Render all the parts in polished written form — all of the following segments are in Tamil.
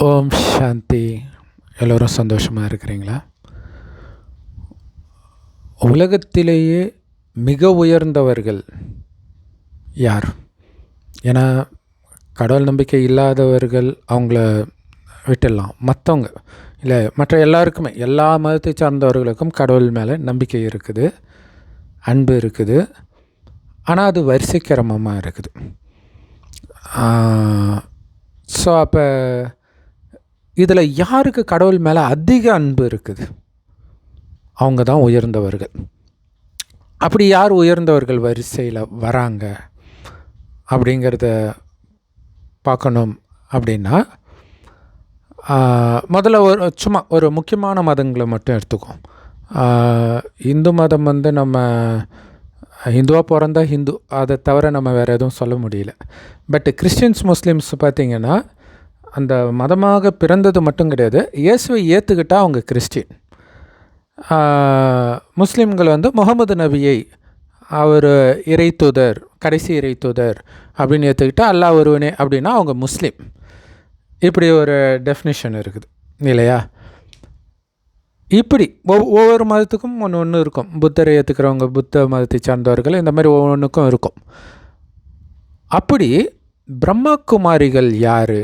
ஓம் சாந்தி. எல்லோரும் சந்தோஷமாக இருக்கிறீங்களா? உலகத்திலேயே மிக உயர்ந்தவர்கள் யார்? ஏன்னா கடவுள் நம்பிக்கை இல்லாதவர்கள் அவங்கள விட்டுடலாம். மற்றவங்க இல்லை, மற்ற எல்லாருக்குமே, எல்லா மதத்தை சார்ந்தவர்களுக்கும் கடவுள் மேலே நம்பிக்கை இருக்குது, அன்பு இருக்குது. ஆனால் அது வரிசை கிரமமாக இருக்குது. ஸோ அப்போ இதில் யாருக்கு கடவுள் மேலே அதிக அன்பு இருக்குது? அவங்க தான் உயர்ந்தவர்கள். அப்படி யார் உயர்ந்தவர்கள் வரிசையில் வராங்க அப்படிங்கிறத பார்க்கணும். அப்படின்னா முதல்ல சும்மா ஒரு முக்கியமான மதங்களை மட்டும் எடுத்துக்கோம். இந்து மதம் நம்ம ஹிந்துவாக பிறந்தா ஹிந்து, அதை தவிர நம்ம வேறு எதுவும் சொல்ல முடியல. பட் கிறிஸ்டின்ஸ், முஸ்லீம்ஸ் பார்த்திங்கன்னா அந்த மதமாக பிறந்தது மட்டும் கிடையாது, இயேசுவை ஏற்றுக்கிட்டால் அவங்க கிறிஸ்டின். முஸ்லீம்கள் முகமது நபியை அவர் இறை தூதர், கடைசி இறை தூதர் அப்படின்னு ஏற்றுக்கிட்டால் அல்லாஹ் ஒருவனே அப்படின்னா அவங்க முஸ்லீம். இப்படி ஒரு டெஃபினிஷன் இருக்குது இல்லையா? இப்படி ஒவ்வொரு மதத்துக்கும் ஒன்று இருக்கும். புத்தரை ஏற்றுக்கிறவங்க புத்த மதத்தை சார்ந்தவர்கள், இந்த மாதிரி ஒவ்வொன்றுக்கும் இருக்கும். அப்படி பிரம்மகுமாரிகள் யார்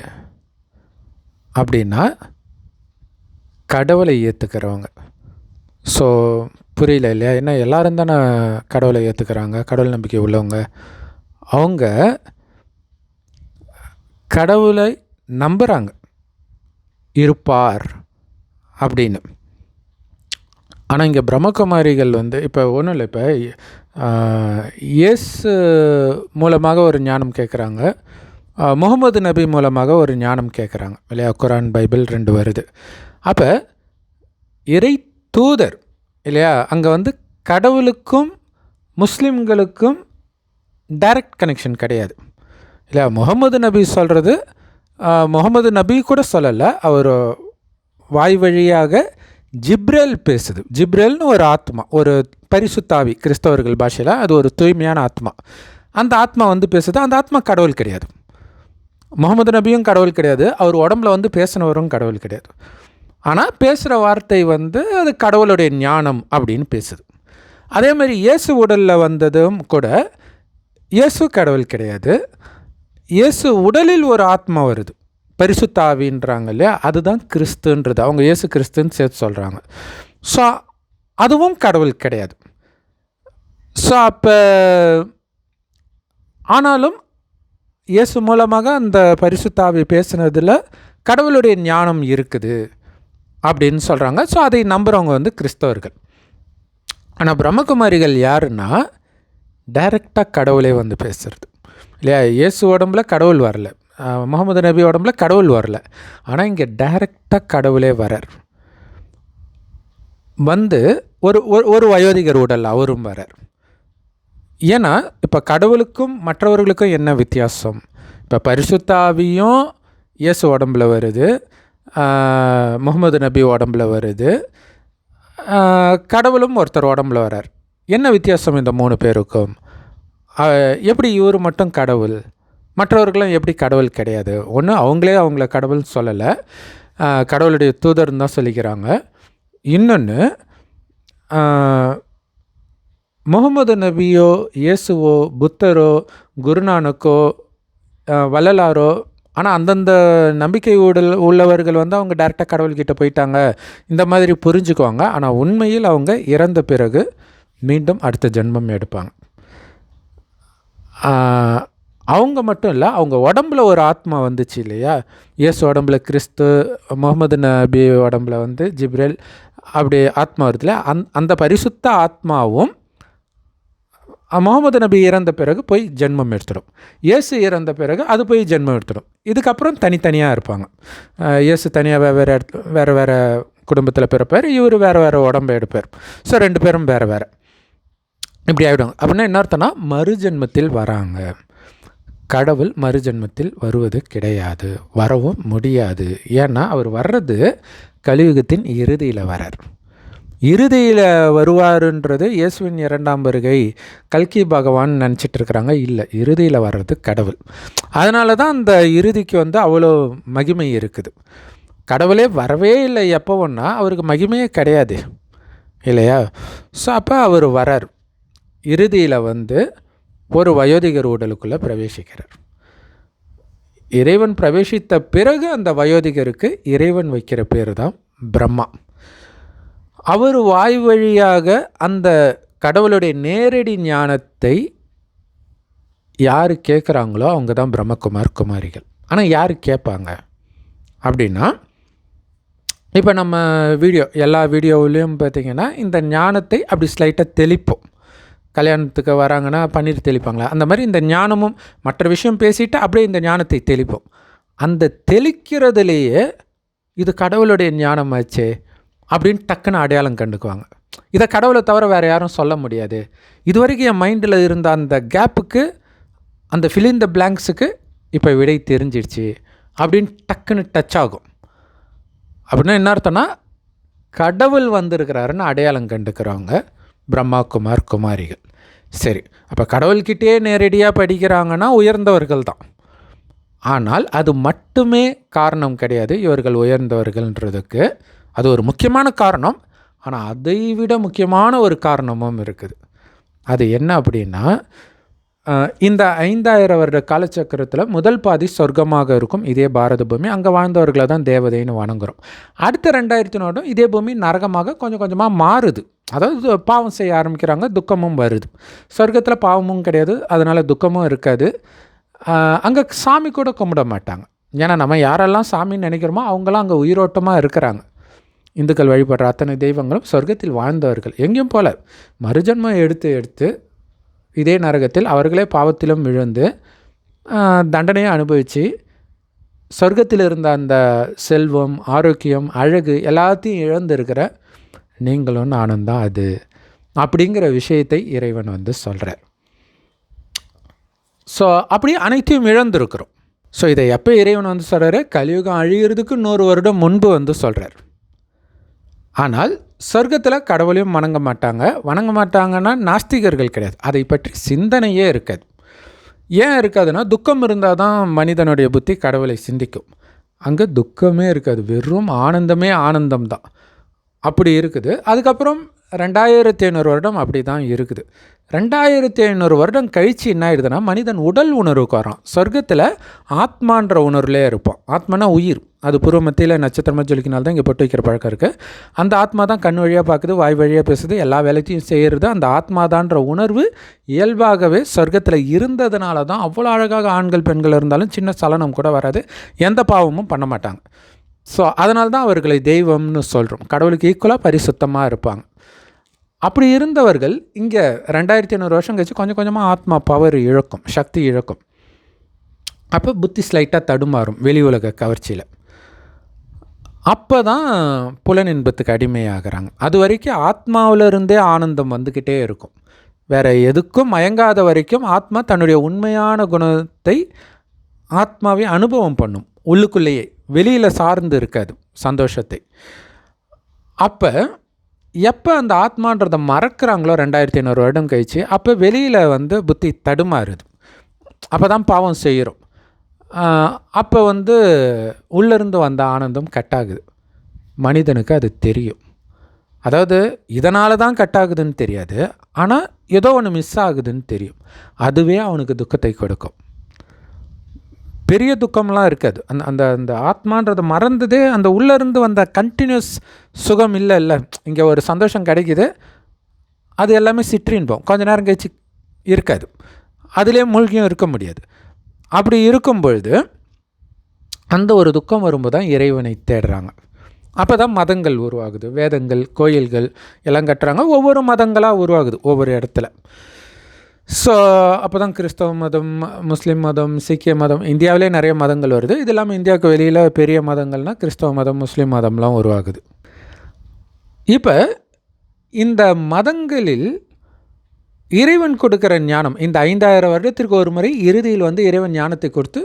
அப்படின்னா கடவுளை ஏற்றுக்கிறவங்க. ஸோ புரியல இல்லையா? ஏன்னா எல்லோரும் தானே கடவுளை ஏற்றுக்கிறாங்க, கடவுள் நம்பிக்கை உள்ளவங்க. அவங்க கடவுளை நம்புகிறாங்க, இருப்பார் அப்படின்னு. ஆனால் இங்கே பிரம்மகுமாரிகள் இப்போ ஒன்றும் இல்லை. இப்போ இயேசு மூலமாக ஒரு ஞானம் கேட்குறாங்க, முகமது நபி மூலமாக ஒரு ஞானம் கேட்குறாங்க இல்லையா? குரான், பைபிள் 2 வருது. அப்போ இறை தூதர் இல்லையா? அங்கே கடவுளுக்கும் முஸ்லீம்களுக்கும் டைரக்ட் கனெக்ஷன் கிடையாது இல்லையா? முகமது நபி சொல்கிறது, முகமது நபி கூட சொல்லலை, அவர் வாய் வழியாக ஜிப்ரேல் பேசுது. ஜிப்ரேல்னு ஒரு ஆத்மா, ஒரு பரிசுத்தாவி கிறிஸ்தவர்கள் பாஷையில், அது ஒரு தூய்மையான ஆத்மா. அந்த ஆத்மா பேசுது. அந்த ஆத்மா கடவுள் கிடையாது. முகமது நபியும் கடவுள் கிடையாது. அவர் உடம்புல பேசினவரும் கடவுள் கிடையாது. ஆனால் பேசுகிற வார்த்தை அது கடவுளுடைய ஞானம் அப்படின்னு பேசுது. அதே மாதிரி இயேசு உடலில் வந்ததும் கூட இயேசு கடவுள் கிடையாது. இயேசு உடலில் ஒரு ஆத்மா வருது, பரிசுத்தாவின்றாங்க இல்லையா? அதுதான் கிறிஸ்துன்றது. அவங்க இயேசு கிறிஸ்துன்னு சேர்த்து சொல்கிறாங்க. ஸோ அதுவும் கடவுள் கிடையாது. ஸோ அப்போ ஆனாலும் இயேசு மூலமாக அந்த பரிசுத்தாவி பேசுனதில் கடவுளுடைய ஞானம் இருக்குது அப்படின்னு சொல்கிறாங்க. ஸோ அதை நம்புகிறவங்க கிறிஸ்தவர்கள். ஆனால் பிரம்மகுமாரிகள் யாருன்னா டைரெக்டாக கடவுளே பேசுகிறது இல்லையா? இயேசு உடம்புல கடவுள் வரல, முகமது நபி உடம்புல கடவுள் வரல. ஆனால் இங்கே டைரெக்டாக கடவுளே வரார். ஒரு ஒரு வயோதிகர் உடல் அவரும் வரார். ஏன்னா இப்போ கடவுளுக்கும் மற்றவர்களுக்கும் என்ன வித்தியாசம்? இப்போ பரிசுத்தாவியும் இயேசு உடம்பில் வருது, முகமது நபி உடம்பில் வருது, கடவுளும் ஒருத்தர் உடம்பில் வரார். என்ன வித்தியாசம் இந்த 3 பேருக்கும்? எப்படி இவர் மட்டும் கடவுள், மற்றவர்களும் எப்படி கடவுள் கிடையாது? ஒன்று, அவங்களே அவங்கள கடவுள் சொல்லலை, கடவுளுடைய தூதர்னு தான் சொல்லிக்கிறாங்க. இன்னொன்று, முகமது நபியோ இயேசுவோ புத்தரோ குருநானக்கோ வள்ளலாரோ, ஆனால் அந்தந்த நம்பிக்கை உள்ளவர்கள் அவங்க டைரெக்டாக கடவுள்கிட்ட போயிட்டாங்க இந்த மாதிரி புரிஞ்சுக்குவாங்க. ஆனால் உண்மையில் அவங்க இறந்த பிறகு மீண்டும் அடுத்த ஜென்மம் எடுப்பாங்க. அவங்க மட்டும் இல்லை, அவங்க உடம்புல ஒரு ஆத்மா வந்துச்சு இல்லையா? இயேசு உடம்புல கிறிஸ்து, முகமது நபி உடம்புல ஜிப்ரேல், அப்படி ஆத்மா வருதுல, அந்த பரிசுத்த ஆத்மாவும் முகமது நபி இறந்த பிறகு போய் ஜென்மம் எடுத்துடும். இயேசு இறந்த பிறகு அது போய் ஜென்மம் எடுத்துடும். இதுக்கப்புறம் தனித்தனியாக இருப்பாங்க. இயேசு தனியாக வேறு குடும்பத்தில் பிறப்பார், இவர் வேறு உடம்பை எடுப்பார். ஸோ 2 பேரும் வேறு இப்படி ஆகிடுவாங்க. அப்படின்னா என்ன அர்த்தம்னா, மறுஜென்மத்தில் வராங்க. கடவுள் மறுஜென்மத்தில் வருவது கிடையாது, வரவும் முடியாது. ஏன்னா அவர் வர்றது கலியுகத்தின் இறுதியில் வரார். இறுதியில் வருவாருன்றது இயேசுவின் 2ஆம் வருகை, கல்கி பகவான் நினச்சிட்டு இருக்கிறாங்க. இல்லை, இறுதியில் வர்றது கடவுள். அதனால தான் அந்த இறுதிக்கு வந்து அவ்வளோ மகிமை இருக்குது. கடவுளே வரவே இல்லை எப்போன்னா அவருக்கு மகிமையே கிடையாது இல்லையா? ஸோ அப்போ அவர் வரார், இறுதியில் வந்து ஒரு வயோதிகர் உடலுக்குள்ளே பிரவேசிக்கிறார். இறைவன் பிரவேசித்த பிறகு அந்த வயோதிகருக்கு இறைவன் வைக்கிற பேர் தான் பிரம்மா. அவர் வாய் வழியாக அந்த கடவுளுடைய நேரடி ஞானத்தை யார் கேட்குறாங்களோ அவங்க தான் பிரம்மகுமார் குமாரிகள். ஆனால் யார் கேட்பாங்க அப்படின்னா, இப்போ நம்ம எல்லா வீடியோவிலையும் பார்த்திங்கன்னா இந்த ஞானத்தை அப்படி ஸ்லைட்டாக தெளிப்போம். கல்யாணத்துக்கு வராங்கன்னா பன்னீர் தெளிப்பாங்களா, அந்த மாதிரி இந்த ஞானமும் மற்ற விஷயம் பேசிவிட்டு அப்படியே இந்த ஞானத்தை தெளிப்போம். அந்த தெளிக்கிறதுலேயே இது கடவுளுடைய ஞானம் ஆச்சே அப்படின்னு டக்குன்னு அடையாளம் கண்டுக்குவாங்க. இதை கடவுளை தவிர வேறு யாரும் சொல்ல முடியாது. இது வரைக்கும் என் மைண்டில் இருந்த அந்த கேப்புக்கு, அந்த ஃபில் த பிளாங்க்ஸுக்கு இப்போ விடை தெரிஞ்சிடுச்சு அப்படின்னு டக்குன்னு டச் ஆகும். அப்படின்னா என்ன அர்த்தம்னா, கடவுள் வந்திருக்கிறாருன்னு அடையாளம் கண்டுக்கிறவங்க பிரம்மா குமார் குமாரிகள். சரி, அப்போ கடவுள்கிட்டே நேரடியாக படிக்கிறாங்கன்னா உயர்ந்தவர்கள் தான். ஆனால் அது மட்டுமே காரணம் கிடையாது இவர்கள் உயர்ந்தவர்கள்ன்றதுக்கு. அது ஒரு முக்கியமான காரணம். ஆனால் அதை விட முக்கியமான ஒரு காரணமும் இருக்குது. அது என்ன அப்படின்னா, இந்த 5000 வருட காலச்சக்கரத்தில் முதல் பாதி சொர்க்கமாக இருக்கும் இதே பாரத பூமி. அங்கே வாழ்ந்தவர்களை தான் தேவதைன்னு வணங்குகிறோம். அடுத்த 2000 வருடம் இதே பூமி நரகமாக கொஞ்சம் கொஞ்சமாக மாறுது. அதாவது பாவம் செய்ய ஆரம்பிக்கிறாங்க, துக்கமும் வருது. சொர்க்கத்தில் பாவமும் கிடையாது, அதனால் துக்கமும் இருக்காது. அங்கே சாமி கூட கும்பிட மாட்டாங்க. ஏன்னா நம்ம யாரெல்லாம் சாமின்னு நினைக்கிறோமோ அவங்களாம் அங்கே உயிரோட்டமாக இருக்கிறாங்க. இந்துக்கள் வழிபடுற அத்தனை தெய்வங்களும் சொர்க்கத்தில் வாழ்ந்தவர்கள். எங்கேயும் போல மறுஜன்மம் எடுத்து இதே நரகத்தில் அவர்களே பாவத்திலும் விழுந்து தண்டனையை அனுபவித்து சொர்க்கத்தில் இருந்த அந்த செல்வம், ஆரோக்கியம், அழகு எல்லாத்தையும் இழந்திருக்கிற நீங்களும் நானும் தான் அது அப்படிங்கிற விஷயத்தை இறைவன் வந்து சொல்கிறார். ஸோ அப்படி அனைத்தையும் இழந்திருக்கிறோம். ஸோ இதை எப்போ இறைவன் வந்து சொல்கிறாரு? கலியுகம் அழிகிறதுக்கு 100 வருடம் முன்பு வந்து சொல்கிறார். ஆனால் சொர்க்கத்தில் கடவுளையும் வணங்க மாட்டாங்கன்னா நாஸ்திகர்கள் கிடையாது. அதை பற்றி சிந்தனையே இருக்காது. ஏன் இருக்காதுன்னா, துக்கம் இருந்தால் தான் மனிதனுடைய புத்தி கடவுளை சிந்திக்கும். அங்கே துக்கமே இருக்காது, வெறும் ஆனந்தமே ஆனந்தம் தான். அப்படி இருக்குது. அதுக்கப்புறம் 2500 வருடம் அப்படி தான் இருக்குது. 2500 வருடம் கழித்து என்ன ஆயிடுதுன்னா, மனிதன் உடல் உணர்வுக்கு வரான். சொர்க்கத்தில் ஆத்மான்ற உணர்வுலேயே இருப்போம். ஆத்மானா உயிர். அது பூர்வ மத்தியில் நட்சத்திரமாக ஜொலிக்கினால்தான் இங்கே போட்டு வைக்கிற பழக்கம் இருக்குது. அந்த ஆத்மா தான் கண் வழியாக பார்க்குது, வாய் வழியாக பேசுது, எல்லா வேலைத்தையும் செய்கிறது. அந்த ஆத்மாதான்ற உணர்வு இயல்பாகவே சொர்க்கத்தில் இருந்ததுனால தான் அவ்வளோ அழகாக ஆண்கள் பெண்கள் இருந்தாலும் சின்ன சலனம் கூட வராது, எந்த பாவமும் பண்ண மாட்டாங்க. ஸோ அதனால தான் அவர்களை தெய்வம்னு சொல்கிறோம். கடவுளுக்கு ஈக்குவலாக பரிசுத்தமாக இருப்பாங்க. அப்படி இருந்தவர்கள் இங்கே 2500 வருஷம் கழிச்சு கொஞ்சம் கொஞ்சமாக ஆத்மா பவர் இழக்கும், சக்தி இழக்கும். அப்போ புத்தி ஸ்லைட்டாக தடுமாறும் வெளி உலக கவர்ச்சியில். அப்போ தான் புலன் இன்பத்துக்கு அடிமையாகிறாங்க. அது வரைக்கும் ஆத்மாவிலிருந்தே ஆனந்தம் வந்துக்கிட்டே இருக்கும். வேறு எதுக்கும் மயங்காத வரைக்கும் ஆத்மா தன்னுடைய உண்மையான குணத்தை ஆத்மாவை அனுபவம் பண்ணும் உள்ளுக்குள்ளேயே, வெளியில் சார்ந்து இருக்காது சந்தோஷத்தை. அப்போ எப்போ அந்த ஆத்மான்றதை மறக்கிறாங்களோ 2500 வருடம் கழிச்சு, அப்போ வெளியில் வந்து புத்தி தடுமாறுது. அப்போ தான் பாவம் செய்கிறோம். அப்போ வந்து உள்ளிருந்து வந்த ஆனந்தம் கட்டாகுது. மனிதனுக்கு அது தெரியும். அதாவது இதனால தான் கட்டாகுதுன்னு தெரியாது, ஆனால் ஏதோ ஒன்று மிஸ் ஆகுதுன்னு தெரியும். அதுவே அவனுக்கு துக்கத்தை கொடுக்கும். பெரிய துக்கம்லாம் இருக்காது. அந்த அந்த ஆத்மான்றதை மறந்ததே அந்த உள்ளேருந்து வந்த கண்டினியூஸ் சுகம் இல்லை. இங்கே ஒரு சந்தோஷம் கிடைக்கிது, அது எல்லாமே சிற்றின்பம். கொஞ்ச நேரம் கழிச்சு இருக்காது, அதிலே மூழ்கியும் இருக்க முடியாது. அப்படி இருக்கும் பொழுது அந்த ஒரு துக்கம் வரும்போது தான் இறைவனை தேடுறாங்க. அப்போ தான் மதங்கள் உருவாகுது, வேதங்கள், கோயில்கள் எல்லாம் கட்டுறாங்க. ஒவ்வொரு மதங்களாக உருவாகுது ஒவ்வொரு இடத்துல. ஸோ அப்போ தான் கிறிஸ்தவ மதம், முஸ்லீம் மதம், சீக்கிய மதம், இந்தியாவிலே நிறைய மதங்கள் வருது. இது இல்லாமல் இந்தியாவுக்கு வெளியில் பெரிய மதங்கள்னால் கிறிஸ்தவ மதம், முஸ்லீம் மதம்லாம் உருவாகுது. இப்போ இந்த மதங்களில் இறைவன் கொடுக்குற ஞானம், இந்த 5000 வருடத்திற்கு ஒரு முறை இறுதியில் வந்து இறைவன் ஞானத்தை கொடுத்து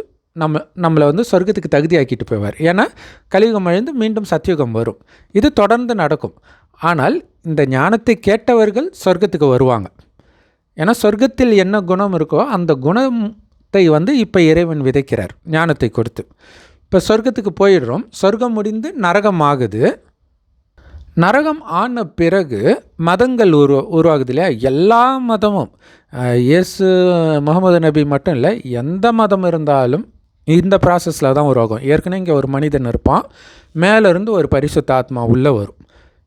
நம்மளை வந்து சொர்க்கத்துக்கு தகுதியாக்கிட்டு போவார். ஏன்னா கலியுகம் அழிந்து மீண்டும் சத்தியுகம் வரும். இது தொடர்ந்து நடக்கும். ஆனால் இந்த ஞானத்தை கேட்டவர்கள் சொர்க்கத்துக்கு வருவாங்க. ஏன்னா சொர்க்கத்தில் என்ன குணம் இருக்கோ அந்த குணத்தை இப்போ இறைவன் விதைக்கிறார் ஞானத்தை கொடுத்து. இப்போ சொர்க்கத்துக்கு போயிடுறோம். சொர்க்கம் முடிந்து நரகம் ஆகுது. நரகம் ஆன பிறகு மதங்கள் உருவாகுது இல்லையா? எல்லா மதமும், இயேசு முகமது நபி மட்டும் இல்லை, எந்த மதம் இருந்தாலும் இந்த ப்ராசஸில் தான் உருவாகும். ஏற்கனவே இங்கே ஒரு மனிதன் இருப்பான், மேலேருந்து ஒரு பரிசுத்த ஆத்மா உள்ளே வரும்.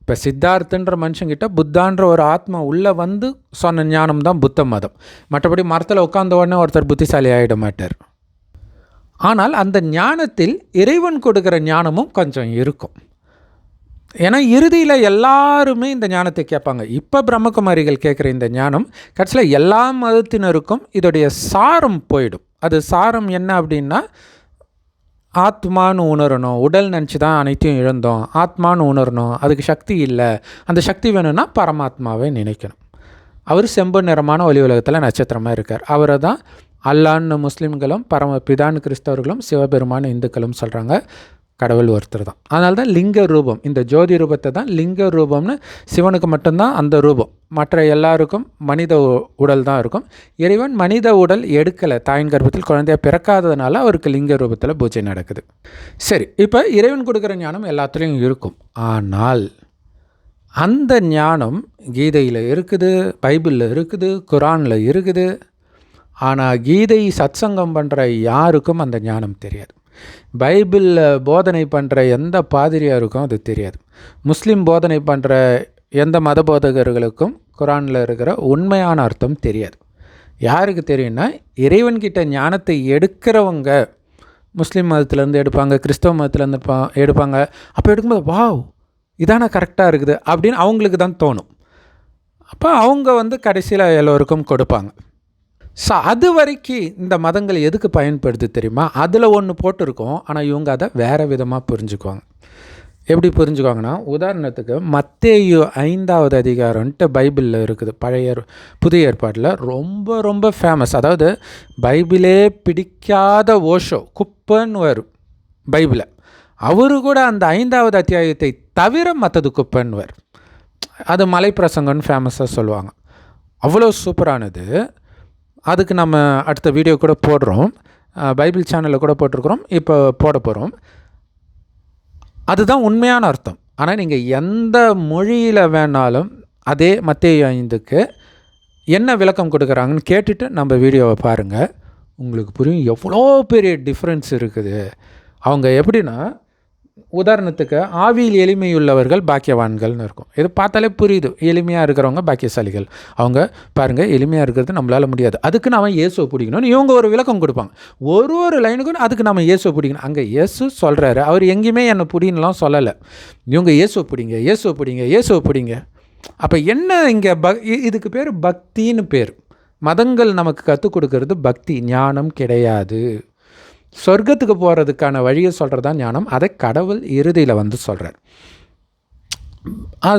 இப்போ சித்தார்த்தன்ற மனுஷங்கிட்ட புத்தான்ற ஒரு ஆத்மா உள்ளே வந்து சொன்ன ஞானம் தான் புத்த மதம். மற்றபடி மரத்தில் உட்காந்த உடனே ஒருத்தர் புத்திசாலி ஆகிட மாட்டார். ஆனால் அந்த ஞானத்தில் இறைவன் கொடுக்குற ஞானமும் கொஞ்சம் இருக்கும். ஏன்னா இறுதியில் எல்லாருமே இந்த ஞானத்தை கேட்பாங்க. இப்போ பிரம்மகுமாரிகள் கேட்குற இந்த ஞானம் கடைசியில் எல்லா மதத்தினருக்கும் இதோடைய சாரம் போயிடும். அது சாரம் என்ன அப்படின்னா, ஆத்மானு உணரணும். உடல் நினச்சி தான் அனைத்தையும் இழந்தோம், ஆத்மானு உணரணும். அதுக்கு சக்தி இல்லை, அந்த சக்தி வேணும்னா பரமாத்மாவை நினைக்கணும். அவர் செம்பு நிறமான ஒளி உலகத்தில் நட்சத்திரமாக இருக்கார். அவரை தான் அல்லான்னு முஸ்லீம்களும் பரமபிதான்னு கிறிஸ்தவர்களும் சிவபெருமான் இந்துக்களும் சொல்கிறாங்க. கடவுள் ஒருத்தர் தான். அதனால தான் லிங்க ரூபம், இந்த ஜோதி ரூபத்தை தான் லிங்க ரூபம்னு, சிவனுக்கு மட்டும்தான் அந்த ரூபம், மற்ற எல்லாருக்கும் மனித உடல் தான் இருக்கும். இறைவன் மனித உடல் எடுக்கலை, தாயின் கர்ப்பத்தில் குழந்தையாக பிறக்காததுனால அவருக்கு லிங்க ரூபத்தில் பூஜை நடக்குது. சரி, இப்போ இறைவன் கொடுக்குற ஞானம் எல்லாத்துலேயும் இருக்கும். ஆனால் அந்த ஞானம் கீதையில் இருக்குது, பைபிளில் இருக்குது, குரானில் இருக்குது. ஆனால் கீதை சத்சங்கம் பண்ணுற யாருக்கும் அந்த ஞானம் தெரியாது. பைபிளில் போதனை பண்ணுற எந்த பாதிரியாருக்கும் அது தெரியாது. முஸ்லீம் போதனை பண்ணுற எந்த மத போதகர்களுக்கும் குரானில் இருக்கிற உண்மையான அர்த்தம் தெரியாது. யாருக்கு தெரியும்னா, இறைவன்கிட்ட ஞானத்தை எடுக்கிறவங்க முஸ்லீம் மதத்துலேருந்து எடுப்பாங்க, கிறிஸ்தவ மதத்துலேருந்து எடுப்பாங்க. அப்போ எடுக்கும்போது வாவ் இதான கரெக்டாக இருக்குது அப்படின்னு அவங்களுக்கு தான் தோணும். அப்போ அவங்க கடைசியில் எல்லோருக்கும் கொடுப்பாங்க. ஸோ அது வரைக்கும் இந்த மதங்கள் எதுக்கு பயன்படுது தெரியுமா? அதில் ஒன்று போட்டிருக்கோம், ஆனால் இவங்க அதை வேறு விதமாக புரிஞ்சுக்குவாங்க. எப்படி புரிஞ்சுக்குவாங்கன்னா, உதாரணத்துக்கு மத்தேயு 5வது அதிகாரம்ன்ட்டு பைபிளில் இருக்குது, புதிய ஏற்பாட்டில் ரொம்ப ரொம்ப ஃபேமஸ். அதாவது பைபிளே பிடிக்காத ஓஷோ, குப்பன்னு வரும் பைபிளை. அவரு கூட அந்த 5வது அத்தியாயத்தை தவிர மற்றது குப்பன்னு வரும். அது மலை பிரசங்கன்னு ஃபேமஸாக சொல்லுவாங்க. அவ்வளோ சூப்பரானது. அதுக்கு நம்ம அடுத்த வீடியோ கூட போடுறோம், பைபிள் சேனலில் கூட போட்டிருக்கிறோம், இப்போ போட போகிறோம். அதுதான் உண்மையான அர்த்தம். ஆனால் நீங்கள் எந்த மொழியில் வேணாலும் அதே மத்தேயு 5க்கு என்ன விளக்கம் கொடுக்குறாங்கன்னு கேட்டுட்டு நம்ம வீடியோவை பாருங்கள், உங்களுக்கு புரியும் எவ்வளோ பெரிய டிஃப்ரென்ஸ் இருக்குது. அவங்க எப்படின்னா, உதாரணத்துக்கு ஆவியில் எளிமையுள்ளவர்கள் பாக்கியவான்கள்னு இருக்கும். இது பார்த்தாலே புரியுது, எளிமையாக இருக்கிறவங்க பாக்கியசாலிகள். அவங்க பாருங்கள், எளிமையாக இருக்கிறது நம்மளால் முடியாது, அதுக்கு நாம் இயேசுவை பிடிக்கணும்னு இவங்க ஒரு விளக்கம் கொடுப்பாங்க. ஒரு லைனுக்கும் அதுக்கு நம்ம இயேசுவை பிடிக்கணும். அங்கே இயேசு சொல்கிறாரு, அவர் எங்கேயுமே என்னை பிடின்னுலாம் சொல்லலை. இவங்க இயேசுவை பிடிங்க, இயேசுவை பிடிங்க, இயேசுவை பிடிங்க. அப்போ என்ன இங்கே இதுக்கு பேர் பக்தின்னு பேர். மதங்கள் நமக்கு கற்றுக் கொடுக்கறது பக்தி, ஞானம் கிடையாது. சொர்க்கத்துக்கு போகிறதுக்கான வழியை சொல்கிறது தான் ஞானம். அதை கடவுள் இறுதியில் சொல்கிறார்.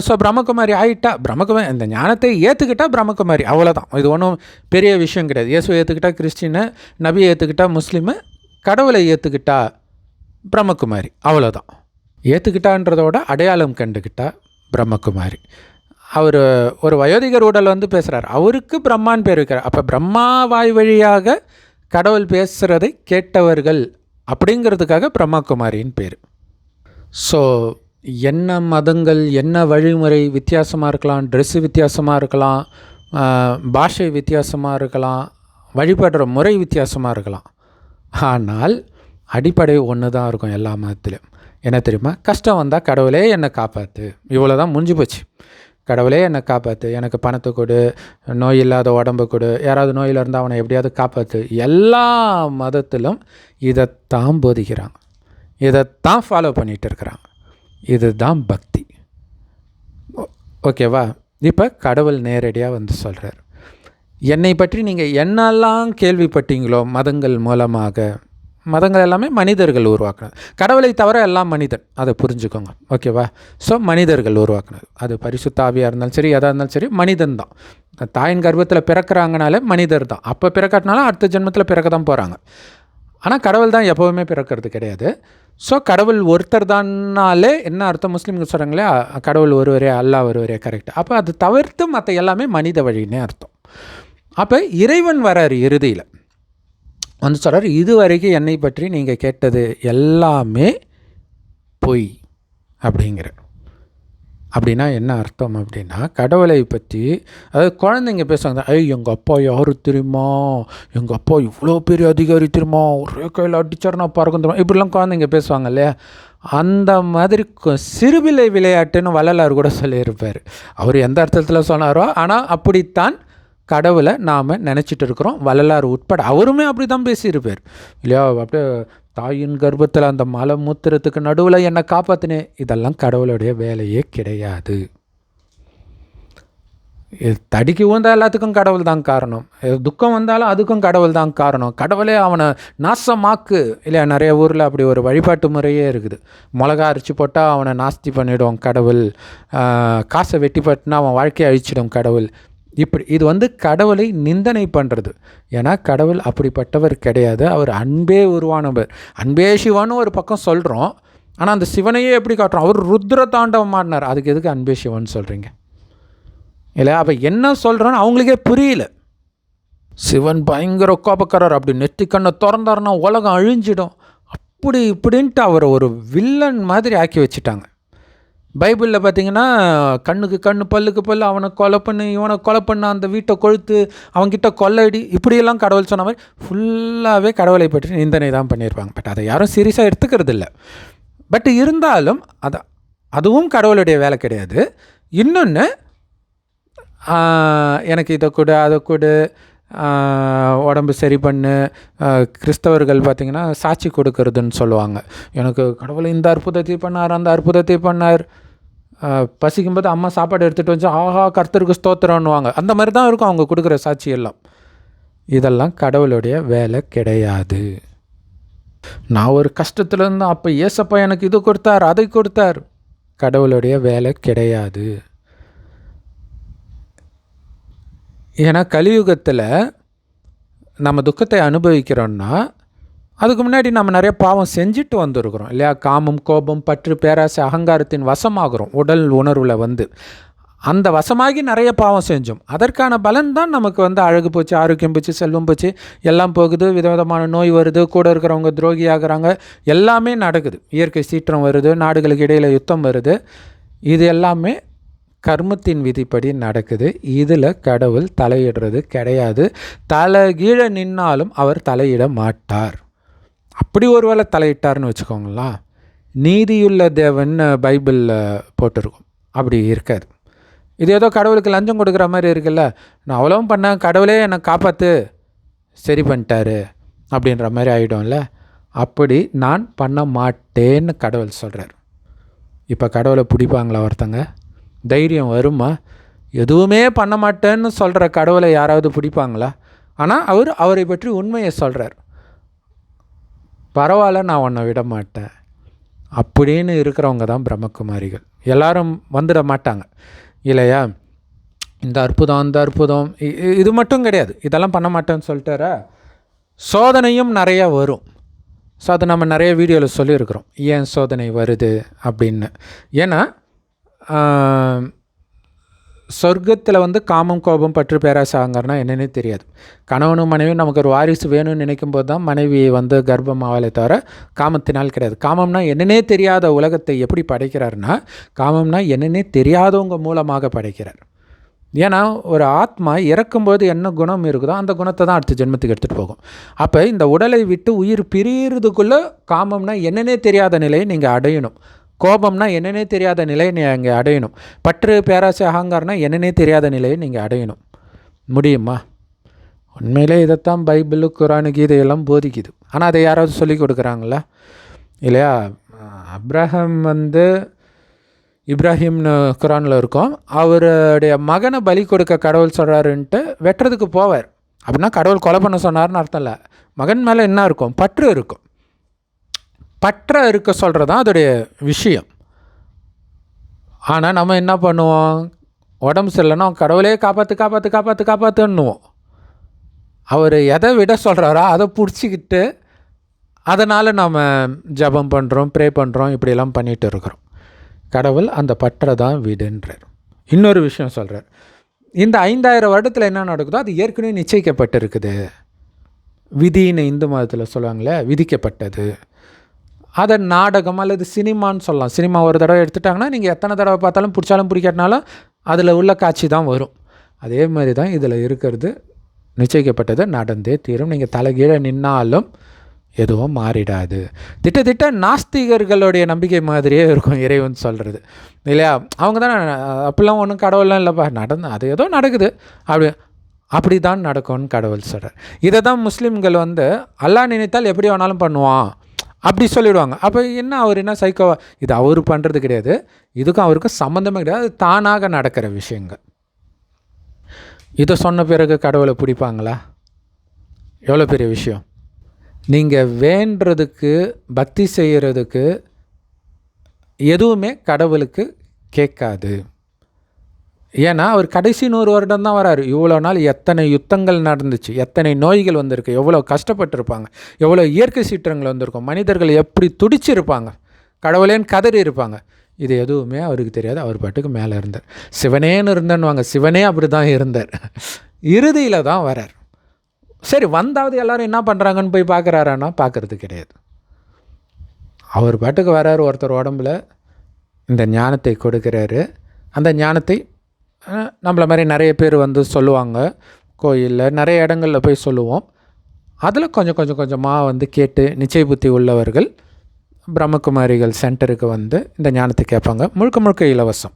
ஸோ பிரம்மகுமாரி ஆகிட்டா, பிரம்மகுமாரி இந்த ஞானத்தை ஏற்றுக்கிட்டால் பிரம்மகுமாரி, அவ்வளோதான். இது ஒன்றும் பெரிய விஷயம் கிடையாது. இயேசுவை ஏற்றுக்கிட்டா கிறிஸ்டின்னு, நபியை ஏற்றுக்கிட்டா முஸ்லீமு, கடவுளை ஏற்றுக்கிட்டா பிரம்மகுமாரி, அவ்வளோதான். ஏற்றுக்கிட்டான்றதோட அடையாளம் கண்டுக்கிட்டா பிரம்மகுமாரி. அவர் ஒரு வயோதிகர் உடல் பேசுகிறார், அவருக்கு பிரம்மான்னு பேர் வைக்கிறார். அப்போ பிரம்மா வாய் வழியாக கடவுள் பேசுகிறதை கேட்டவர்கள் அப்படிங்கிறதுக்காக பிரம்மாகுமாரின்னு பேர். ஸோ என்ன மதங்கள், என்ன வழிமுறை வித்தியாசமாக இருக்கலாம், ட்ரெஸ்ஸு வித்தியாசமாக இருக்கலாம், பாஷை வித்தியாசமாக இருக்கலாம், வழிபடுற முறை வித்தியாசமாக இருக்கலாம். ஆனால் அடிப்படை ஒன்று தான் இருக்கும் எல்லா மதத்திலும். என்ன தெரியுமா? கஷ்டம் வந்தால் கடவுளே என்னை காப்பாற்று, இவ்வளோ தான் முடிஞ்சு போச்சு. கடவுளே என்னை காப்பாற்று, எனக்கு பணத்தை கொடு, நோய் இல்லாத உடம்பு கொடு, யாராவது நோயில் இருந்தால் அவனை எப்படியாவது காப்பாற்று. எல்லா மதத்திலும் இதைத்தான் போதிக்கிறாங்க, இதைத்தான் ஃபாலோ பண்ணிகிட்டு இருக்கிறாங்க. இதுதான் பக்தி. ஓகேவா? இப்போ கடவுள் நேரடியாக சொல்கிறார், என்னை பற்றி நீங்கள் என்னெல்லாம் கேள்விப்பட்டீங்களோ மதங்கள் மூலமாக, மதங்கள் எல்லாமே மனிதர்கள் உருவாக்குனது, கடவுளை தவிர எல்லாம் மனிதன், அதை புரிஞ்சுக்கோங்க. ஓகேவா? ஸோ மனிதர்கள் உருவாக்குனது, அது பரிசுத்த ஆவியாக இருந்தாலும் சரி, எதாக இருந்தாலும் சரி, மனிதன் தான். தாயின் கர்ப்பத்தில் பிறக்கிறாங்கனாலே மனிதர் தான். அப்போ பிறக்காட்டினாலும் அடுத்த ஜென்மத்தில் பிறக்க தான் போகிறாங்க. ஆனால் கடவுள் தான் எப்போவுமே பிறக்கிறது கிடையாது. ஸோ கடவுள் ஒருத்தர் தான்னாலே என்ன அர்த்தம்? முஸ்லீம்கள் சொல்கிறாங்களே கடவுள் ஒருவரே, அல்லாஹ் ஒருவரே, கரெக்ட். அப்போ அது தவிர்த்து மற்ற எல்லாமே மனித வழின்னே அர்த்தம். அப்போ இறைவன் வராரு இறுதியில் வந்து சொல்கிறார், இது வரைக்கும் என்னை பற்றி நீங்கள் கேட்டது எல்லாமே பொய் அப்படிங்கிற. அப்படின்னா என்ன அர்த்தம் அப்படின்னா, கடவுளை பற்றி அதாவது குழந்தைங்க பேசுவாங்க, எங்கள் அப்பா யார் தெரியுமா, எங்கள் அப்பா இவ்வளோ பெரிய அதிகாரி தெரியுமா, ஒரே கையில் அடிச்சார் நான் பறக்கும் தெரியுமா, இப்படிலாம் குழந்தைங்க பேசுவாங்க இல்லையா. அந்த மாதிரி சிறுபிள்ளை விளையாட்டுன்னு வள்ளலார் கூட சொல்லியிருப்பார். அவர் எந்த அர்த்தத்தில் சொன்னாரோ, ஆனால் அப்படித்தான் கடவுளை நாம் நினச்சிட்டு இருக்கிறோம். வள்ளலார் உட்பட அவருமே அப்படி தான் பேசியிருப்பார் இல்லையா. அப்படியே தாயின் கர்ப்பத்தில் அந்த மலை மூத்திரத்துக்கு நடுவில் என்னை காப்பாற்றினேன். இதெல்லாம் கடவுளுடைய வேலையே கிடையாது. தடிக்கு ஊந்தால் எல்லாத்துக்கும் கடவுள் தான் காரணம். துக்கம் வந்தாலும் அதுக்கும் கடவுள் தான் காரணம். கடவுளே அவனை நாசமாக்கு இல்லையா. நிறைய ஊரில் அப்படி ஒரு வழிபாட்டு முறையே இருக்குது. மிளகா அரைச்சி போட்டால் அவனை நாஸ்தி பண்ணிவிடும் கடவுள், காசை வெட்டி பட்டினா அவன் வாழ்க்கையை அழிச்சிடும் கடவுள். இப்படி இது வந்து கடவுளை நிந்தனை பண்ணுறது. ஏன்னா கடவுள் அப்படிப்பட்டவர் கிடையாது. அவர் அன்பே உருவானவர். அன்பே சிவன்னு ஒரு பக்கம் சொல்கிறோம், ஆனால் அந்த சிவனையே எப்படி காட்டுறோம்? அவர் ருத்ர தாண்டவம் ஆடினார். அதுக்கு எதுக்கு அன்பே சிவன் சொல்கிறீங்க இல்லை? அப்போ என்ன சொல்கிறோன்னு அவங்களுக்கே புரியல. சிவன் பயங்கர கோபக்காரர், அப்படி நெற்றி கண்ணை திறந்தாருன்னா உலகம் அழிஞ்சிடும், அப்படி இப்படின்ட்டு அவரை ஒரு வில்லன் மாதிரி ஆக்கி வச்சுட்டாங்க. பைபிளில் பார்த்திங்கன்னா கண்ணுக்கு கண்ணு பல்லுக்கு பல்லு, அவனை கொலை பண்ணு இவனை கொலை பண்ண, அந்த வீட்டை கொழுத்து அவன்கிட்ட கொள்ளையடி, இப்படியெல்லாம் கடவுள் சொன்ன மாதிரி ஃபுல்லாகவே கடவுளை பற்றி நிந்தனை தான் பண்ணியிருப்பாங்க. பட் அதை யாரும் சீரியஸாக எடுத்துக்கிறது இல்லை. பட் இருந்தாலும் அதுவும் கடவுளுடைய வேலை கிடையாது. இன்னொன்று, எனக்கு இதை கொடு அதை கொடு, உடம்பு சரி பண்ணு. கிறிஸ்தவர்கள் பார்த்திங்கன்னா சாட்சி கொடுக்கறதுன்னு சொல்லுவாங்க. எனக்கு கடவுளை இந்த அற்புதத்தை பண்ணார், அந்த அற்புதத்தை பண்ணார். பசிக்கும்போது அம்மா சாப்பாடு எடுத்துகிட்டு வந்து ஆஹா கர்த்தருக்கு ஸ்தோத்திரம்னுவாங்க. அந்த மாதிரி தான் இருக்கும் அவங்க கொடுக்குற சாட்சி எல்லாம். இதெல்லாம் கடவுளுடைய வேலை கிடையாது. நான் ஒரு கஷ்டத்தில் இருந்தேன், அப்போ ஏசப்பா எனக்கு இது கொடுத்தார் அதை கொடுத்தார். கடவுளுடைய வேலை கிடையாது. ஏன்னா கலியுகத்தில் நம்ம துக்கத்தை அனுபவிக்கிறோன்னா அதுக்கு முன்னாடி நம்ம நிறைய பாவம் செஞ்சுட்டு வந்துருக்குறோம் இல்லையா. காமம், கோபம், பற்று, பேராசை, அகங்காரத்தின் வசமாகிறோம். உடல் உணர்வில் வந்து அந்த வசமாகி நிறைய பாவம் செஞ்சோம். அதற்கான பலன் தான் நமக்கு வந்து அழகு போச்சு, ஆரோக்கியம் போச்சு, செல்வம் போச்சு, எல்லாம் போகுது, விதவிதமான நோய் வருது, கூட இருக்கிறவங்க துரோகி ஆகிறாங்க, எல்லாமே நடக்குது. இயற்கை சீற்றம் வருது, நாடுகளுக்கு இடையில் யுத்தம் வருது. இது எல்லாமே கர்மத்தின் விதிப்படி நடக்குது. இதில் கடவுள் தலையிடுறது கிடையாது. தலைகீழே நின்னாலும் அவர் தலையிட மாட்டார். அப்படி ஒரு வேளை தலையிட்டார்னு வச்சுக்கோங்களா, நீதியுள்ள தேவன் பைபிளில் போட்டிருக்கும். அப்படி இருக்காது. இது ஏதோ கடவுளுக்கு லஞ்சம் கொடுக்குற மாதிரி இருக்குல்ல. நான் அவ்வளவும் பண்ணேன், கடவுளே என்னை காப்பாற்று, சரி பண்ணிட்டாரு அப்படின்ற மாதிரி ஆகிடும்ல. அப்படி நான் பண்ண மாட்டேன்னு கடவுள் சொல்கிறார். இப்போ கடவுளை பிடிப்பாங்களா ஒருத்தங்க? தைரியம் வருமா? எதுவுமே பண்ண மாட்டேன்னு சொல்கிற கடவுளை யாராவது பிடிப்பாங்களா? ஆனால் அவரை பற்றி உண்மையை சொல்கிறார். பரவாயில்ல, நான் உன்னை விட மாட்டேன் அப்படின்னு இருக்கிறவங்க தான் பிரம்மகுமாரிகள். எல்லாரும் வந்துட மாட்டாங்க இல்லையா. இந்த அற்புதம் அந்த அற்புதம் இது மட்டும் கிடையாது, இதெல்லாம் பண்ண மாட்டேன்னு சொல்லிட்டாரா. சோதனையும் நிறையா வரும். ஸோ அது நம்ம நிறைய வீடியோவில் சொல்லியிருக்கிறோம் ஏன் சோதனை வருது அப்படின்னு. ஏன்னா சொர்க்கத்தில் வந்து காமம், கோபம், பற்று, பேராசை, அகங்காரம்னா என்னென்னே தெரியாது. கணவனும் மனைவியும் நமக்கு ஒரு வாரிசு வேணும்னு நினைக்கும் போது தான் மனைவி வந்து கர்ப்பம் ஆவலை தவிர காமத்தினால் கிடையாது. காமம்னா என்னென்னே தெரியாத உலகத்தை எப்படி படைக்கிறாருன்னா, காமம்னா என்னென்னே தெரியாதவங்க மூலமாக படைக்கிறார். ஏன்னா ஒரு ஆத்மா இறக்கும்போது என்ன குணம் இருக்குதோ அந்த குணத்தை தான் அடுத்த ஜென்மத்துக்கு எடுத்துகிட்டு போகும். அப்போ இந்த உடலை விட்டு உயிர் பிரிகிறதுக்குள்ளே காமம்னா என்னென்னே தெரியாத நிலையை நீங்கள் அடையணும். கோபம்னா என்னென்னே தெரியாத நிலையை நீங்கள் அடையணும். பற்று, பேராசை, அகங்காரம்னா என்னென்னே தெரியாத நிலையை நீங்கள் அடையணும். முடியுமா? உண்மையிலே இதைத்தான் பைபிளு, குரானு, கீதையெல்லாம் போதிக்குது. ஆனால் அதை யாராவது சொல்லி கொடுக்குறாங்களா? இல்லையா. இப்ராஹிம்னு குரானில் இருக்கும். அவருடைய மகனை பலி கொடுக்க கடவுள் சொல்கிறாருன்ட்டு வெட்டுறதுக்கு போவார். அப்படின்னா கடவுள் கொலை பண்ண சொன்னார்னு அர்த்தம் இல்லை. மகன் மேலே என்ன இருக்கும்? பற்று இருக்கும். பற்ற இருக்க சொல்கிறது தான் அதோடைய விஷயம். ஆனால் நம்ம என்ன பண்ணுவோம்? உடம்பு சரியில்லைன்னா கடவுளே காப்பாற்று காப்பாற்று காப்பாற்று காப்பாற்றுன்னுவோம். அவர் எதை விட சொல்கிறாரோ அதை பிடிச்சிக்கிட்டு அதனால் நாம் ஜெபம் பண்ணுறோம், ப்ரே பண்ணுறோம், இப்படியெல்லாம் பண்ணிகிட்டு இருக்கிறோம். கடவுள் அந்த பற்றை தான் விடுன்றார். இன்னொரு விஷயம் சொல்கிறார், இந்த 5000 வருடத்தில் என்ன நடக்குதோ அது ஏற்கனவே நிச்சயிக்கப்பட்டிருக்குது. விதின்னு இந்து மதத்தில் சொல்லுவாங்களே, விதிக்கப்பட்டது. அதை நாடகம் அல்லது சினிமான்னு சொல்லலாம். சினிமா ஒரு தடவை எடுத்துட்டாங்கன்னா நீங்கள் எத்தனை தடவை பார்த்தாலும் பிடிச்சாலும் பிடிக்காட்டினாலும் அதில் உள்ள காட்சி தான் வரும். அதே மாதிரி தான் இதில் இருக்கிறது, நிச்சயிக்கப்பட்டது நடந்தே தீரும். நீங்கள் தலைகீழே நின்னாலும் எதுவும் மாறிடாது. திட்ட நாஸ்திகர்களுடைய நம்பிக்கை மாதிரியே இருக்கும் இறைவன் சொல்கிறது இல்லையா? அவங்க தான் அப்படிலாம் ஒன்றும் கடவுள்லாம் இல்லைப்பா, அது ஏதோ நடக்குது, அப்படி தான் நடக்கும்னு கடவுள் சொல்கிறார். இதை தான் முஸ்லீம்கள் அல்லாஹ் நினைத்தால் எப்படி வேணாலும் பண்ணுவான் அப்படி சொல்லிவிடுவாங்க. அப்போ என்ன, அவர் என்ன சைக்கோவா? இது அவர் பண்ணுறது கிடையாது, இதுக்கும் அவருக்கும் சம்மந்தமே கிடையாது, அது தானாக நடக்கிற விஷயங்கள். இதை சொன்ன பிறகு கடவுளை பிடிப்பாங்களா? எவ்வளோ பெரிய விஷயம். நீங்கள் வேண்டுறதுக்கு பக்தி செய்கிறதுக்கு எதுவுமே கடவுளுக்கு கேட்காது. ஏன்னா அவர் கடைசி 100 வருடம் தான் வராரு. இவ்வளோ நாள் எத்தனை யுத்தங்கள் நடந்துச்சு, எத்தனை நோய்கள் வந்திருக்கு, எவ்வளோ கஷ்டப்பட்டுருப்பாங்க, எவ்வளோ இயற்கை சீற்றங்கள் வந்திருக்கும், மனிதர்கள் எப்படி துடிச்சிருப்பாங்க, கடவுளேன்னு கதறி இருப்பாங்க. இது எதுவுமே அவருக்கு தெரியாது. அவர் பாட்டுக்கு மேலே இருந்தார். சிவனேன்னு இருந்தேன்னுவாங்க, சிவனே அப்படி தான் இருந்தார். இறுதியில் தான் வரார். சரி, வந்தாவது எல்லோரும் என்ன பண்ணுறாங்கன்னு போய் பார்க்குறாரான்னா பார்க்குறது கிடையாது. அவர் பாட்டுக்கு வராரு, ஒருத்தர் உடம்புல இந்த ஞானத்தை கொடுக்குறாரு. அந்த ஞானத்தை நம்மள மாதிரி நிறைய பேர் சொல்லுவாங்க, கோயிலில் நிறைய இடங்களில் போய் சொல்லுவோம். அதில் கொஞ்சம் கொஞ்சமாக கேட்டு நிச்சய புத்தி உள்ளவர்கள் பிரம்மகுமாரிகள் சென்டருக்கு இந்த ஞானத்தை கேட்பாங்க. முழுக்க இலவசம்,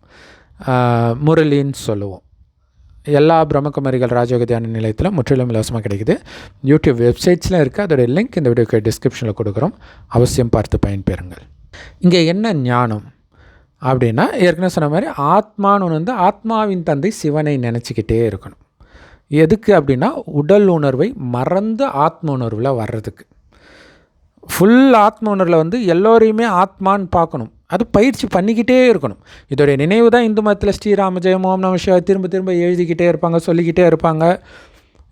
முரளின்னு சொல்லுவோம். எல்லா பிரம்மகுமாரிகள் ராஜயோக தியான நிலையத்தில் முற்றிலும் இலவசமாக கிடைக்குது. யூடியூப் வெப்சைட்ஸில் இருக்குது. அதோடய லிங்க் இந்த வீடியோக்கு டிஸ்கிரிப்ஷனில் கொடுக்குறோம். அவசியம் பார்த்து பயன்பெறுங்கள். இங்கே என்ன ஞானம் அப்படின்னா, ஏற்கனவே சொன்ன மாதிரி ஆத்மான்னு ஆத்மாவின் தந்தை சிவனை நினச்சிக்கிட்டே இருக்கணும். எதுக்கு அப்படின்னா, உடல் உணர்வை மறந்து ஆத்ம உணர்வில் வர்றதுக்கு. ஃபுல் ஆத்ம உணர்வில் எல்லோரையுமே ஆத்மான்னு பார்க்கணும். அது பயிற்சி பண்ணிக்கிட்டே இருக்கணும். இதோடைய நினைவு தான் இந்து மதத்தில் ஸ்ரீராம ஜெயம் ஓம் நம சிவாய திரும்ப எழுதிக்கிட்டே இருப்பாங்க, சொல்லிக்கிட்டே இருப்பாங்க.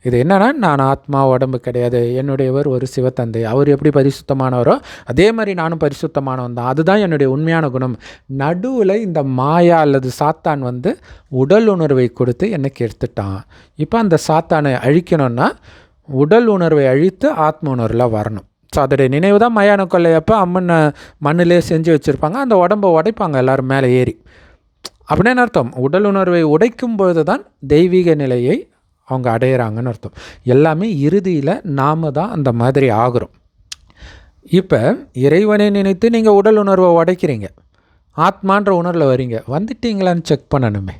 இது என்னென்னா, நான் ஆத்மா, உடம்பு கிடையாது, என்னுடையவர் ஒரு சிவத்தந்தை, அவர் எப்படி பரிசுத்தமானவரோ அதே மாதிரி நானும் பரிசுத்தமானவன் தான், அதுதான் என்னுடைய உண்மையான குணம். நடுவில் இந்த மாயா அல்லது சாத்தான் உடல் உணர்வை கொடுத்து என்னை கெடுத்துட்டான். இப்போ அந்த சாத்தானை அழிக்கணும்னா உடல் உணர்வை அழித்து ஆத்ம உணர்வில் வரணும். ஸோ அதோடைய நினைவு தான் மயான கொள்ளையப்போ அம்மன் மண்ணிலே செஞ்சு வச்சுருப்பாங்க. அந்த உடம்பை உடைப்பாங்க எல்லோரும் மேலே ஏறி. அப்படின்னு அர்த்தம், உடல் உணர்வை உடைக்கும் பொழுது தான் தெய்வீக நிலையை அவங்க அடையிறாங்கன்னு அர்த்தம். எல்லாமே இறுதியில் நாம் தான் அந்த மாதிரி ஆகிறோம். இப்போ இறைவனை நினைத்து நீங்கள் உடல் உணர்வை உடைக்கிறீங்க, ஆத்மான்ற உணர்வில் வரீங்க, வந்துட்டீங்களான்னு செக் பண்ணணுமே.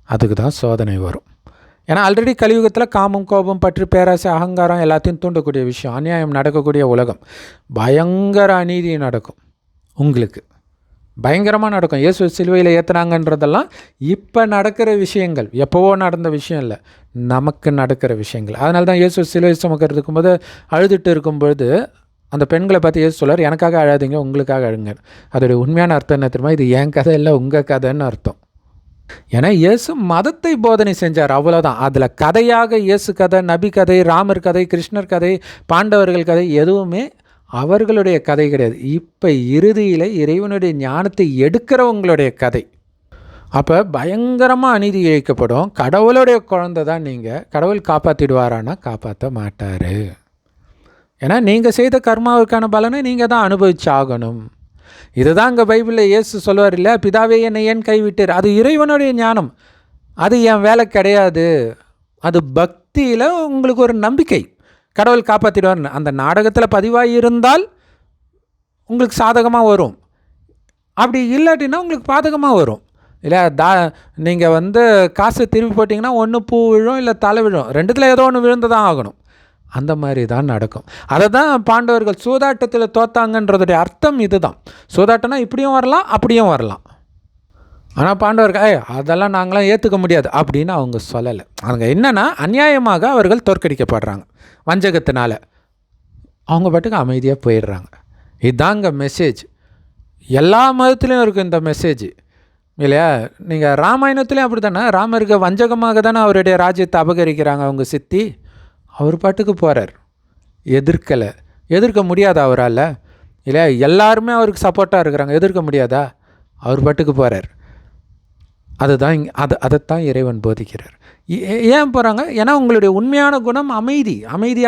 அதுக்கு தான் சோதனை வரும். ஏன்னா ஆல்ரெடி கலியுகத்தில் காமம், கோபம், பற்று, பேராசை, அகங்காரம் எல்லாத்தையும் தூண்டக்கூடிய விஷயம், அநியாயம் நடக்கக்கூடிய உலகம். பயங்கர அநீதி நடக்கும், உங்களுக்கு பயங்கரமாக நடக்கும். இயேசு சிலுவையில் ஏற்றுனாங்கன்றதெல்லாம் இப்போ நடக்கிற விஷயங்கள், எப்போவோ நடந்த விஷயம் இல்லை, நமக்கு நடக்கிற விஷயங்கள். அதனால தான் இயேசு சிலுவை சுமக்கிறது இருக்கும்போது அழுதுட்டு இருக்கும்பொழுது அந்த பெண்களை பார்த்து இயேசு சொல்கிறார், எனக்காக அழாதீங்க, உங்களுக்காக அழுங்க. அதோடைய உண்மையான அர்த்தம் என்ன தெரியுமா? இது என் கதை இல்லை, உங்கள் கதைன்னு அர்த்தம். ஏன்னா இயேசு மதத்தை போதனை செஞ்சார், அவ்வளோதான். அதில் கதையாக இயேசு கதை, நபி கதை, ராமர் கதை, கிருஷ்ணர் கதை, பாண்டவர்கள் கதை எதுவுமே அவர்களுடைய கதை கிடையாது. இப்போ இறுதியில் இறைவனுடைய ஞானத்தை எடுக்கிறவங்களுடைய கதை. அப்போ பயங்கரமாக அநீதி இழைக்கப்படும். கடவுளுடைய குழந்தை தான் நீங்கள். கடவுள் காப்பாற்றிடுவாரான்னா காப்பாற்ற மாட்டார். ஏன்னா நீங்கள் செய்த கர்மாவுக்கான பலனை நீங்கள் தான் அனுபவிச்சாகணும். இதுதான் இங்கே பைபிளில் இயேசு சொல்லுவார் இல்லை, பிதாவே என்னை ஏன் கைவிட்டார். அது இறைவனுடைய ஞானம், அது என் வேலை கிடையாது. அது பக்தியில் உங்களுக்கு ஒரு நம்பிக்கை, கடவுள் காப்பாற்றிடுவார்னு. அந்த நாடகத்தில் பதிவாகி இருந்தால் உங்களுக்கு சாதகமாக வரும், அப்படி இல்லாட்டின்னா உங்களுக்கு பாதகமாக வரும். இல்லை நீங்கள் காசை திருப்பி போட்டிங்கன்னா ஒன்று பூ விழும், இல்லை தலை விழும், ரெண்டுத்தில் ஏதோ ஒன்று விழுந்து தான் ஆகணும். அந்த மாதிரி தான் நடக்கும். அதை தான் பாண்டவர்கள் சூதாட்டத்தில் தோத்தாங்கன்றதுடைய அர்த்தம் இது தான். சூதாட்டம்னா இப்படியும் வரலாம், அப்படியும் வரலாம். ஆனால் பாண்டவர்கள் அதெல்லாம் நாங்களாம் ஏற்றுக்க முடியாது அப்படின்னு அவங்க சொல்லலை. அவங்க என்னென்னா, அநியாயமாக அவர்கள் தோற்கடிக்கப்படுறாங்க, வஞ்சகத்தினால அவங்க பாட்டுக்கு அமைதியாக போயிடுறாங்க. இதுதாங்க மெசேஜ். எல்லா மதத்துலேயும் இருக்குது இந்த மெசேஜ் இல்லையா? நீங்கள் ராமாயணத்துலேயும் அப்படி தானே, ராமருக்கு வஞ்சகமாக தானே அவருடைய ராஜ்யத்தை அபகரிக்கிறாங்க அவங்க சித்தி. அவர் பாட்டுக்கு போகிறார், எதிர்க்கலை. எதிர்க்க முடியாதா அவரால்? இல்லையா? எல்லாருமே அவருக்கு சப்போர்ட்டாக இருக்கிறாங்க, எதிர்க்க முடியாதா? அவர் பாட்டுக்கு போகிறார். அதுதான் அதைத்தான் இறைவன் போதிக்கிறார். ஏன் போகிறாங்க? ஏன்னா உங்களுடைய உண்மையான குணம் அமைதி,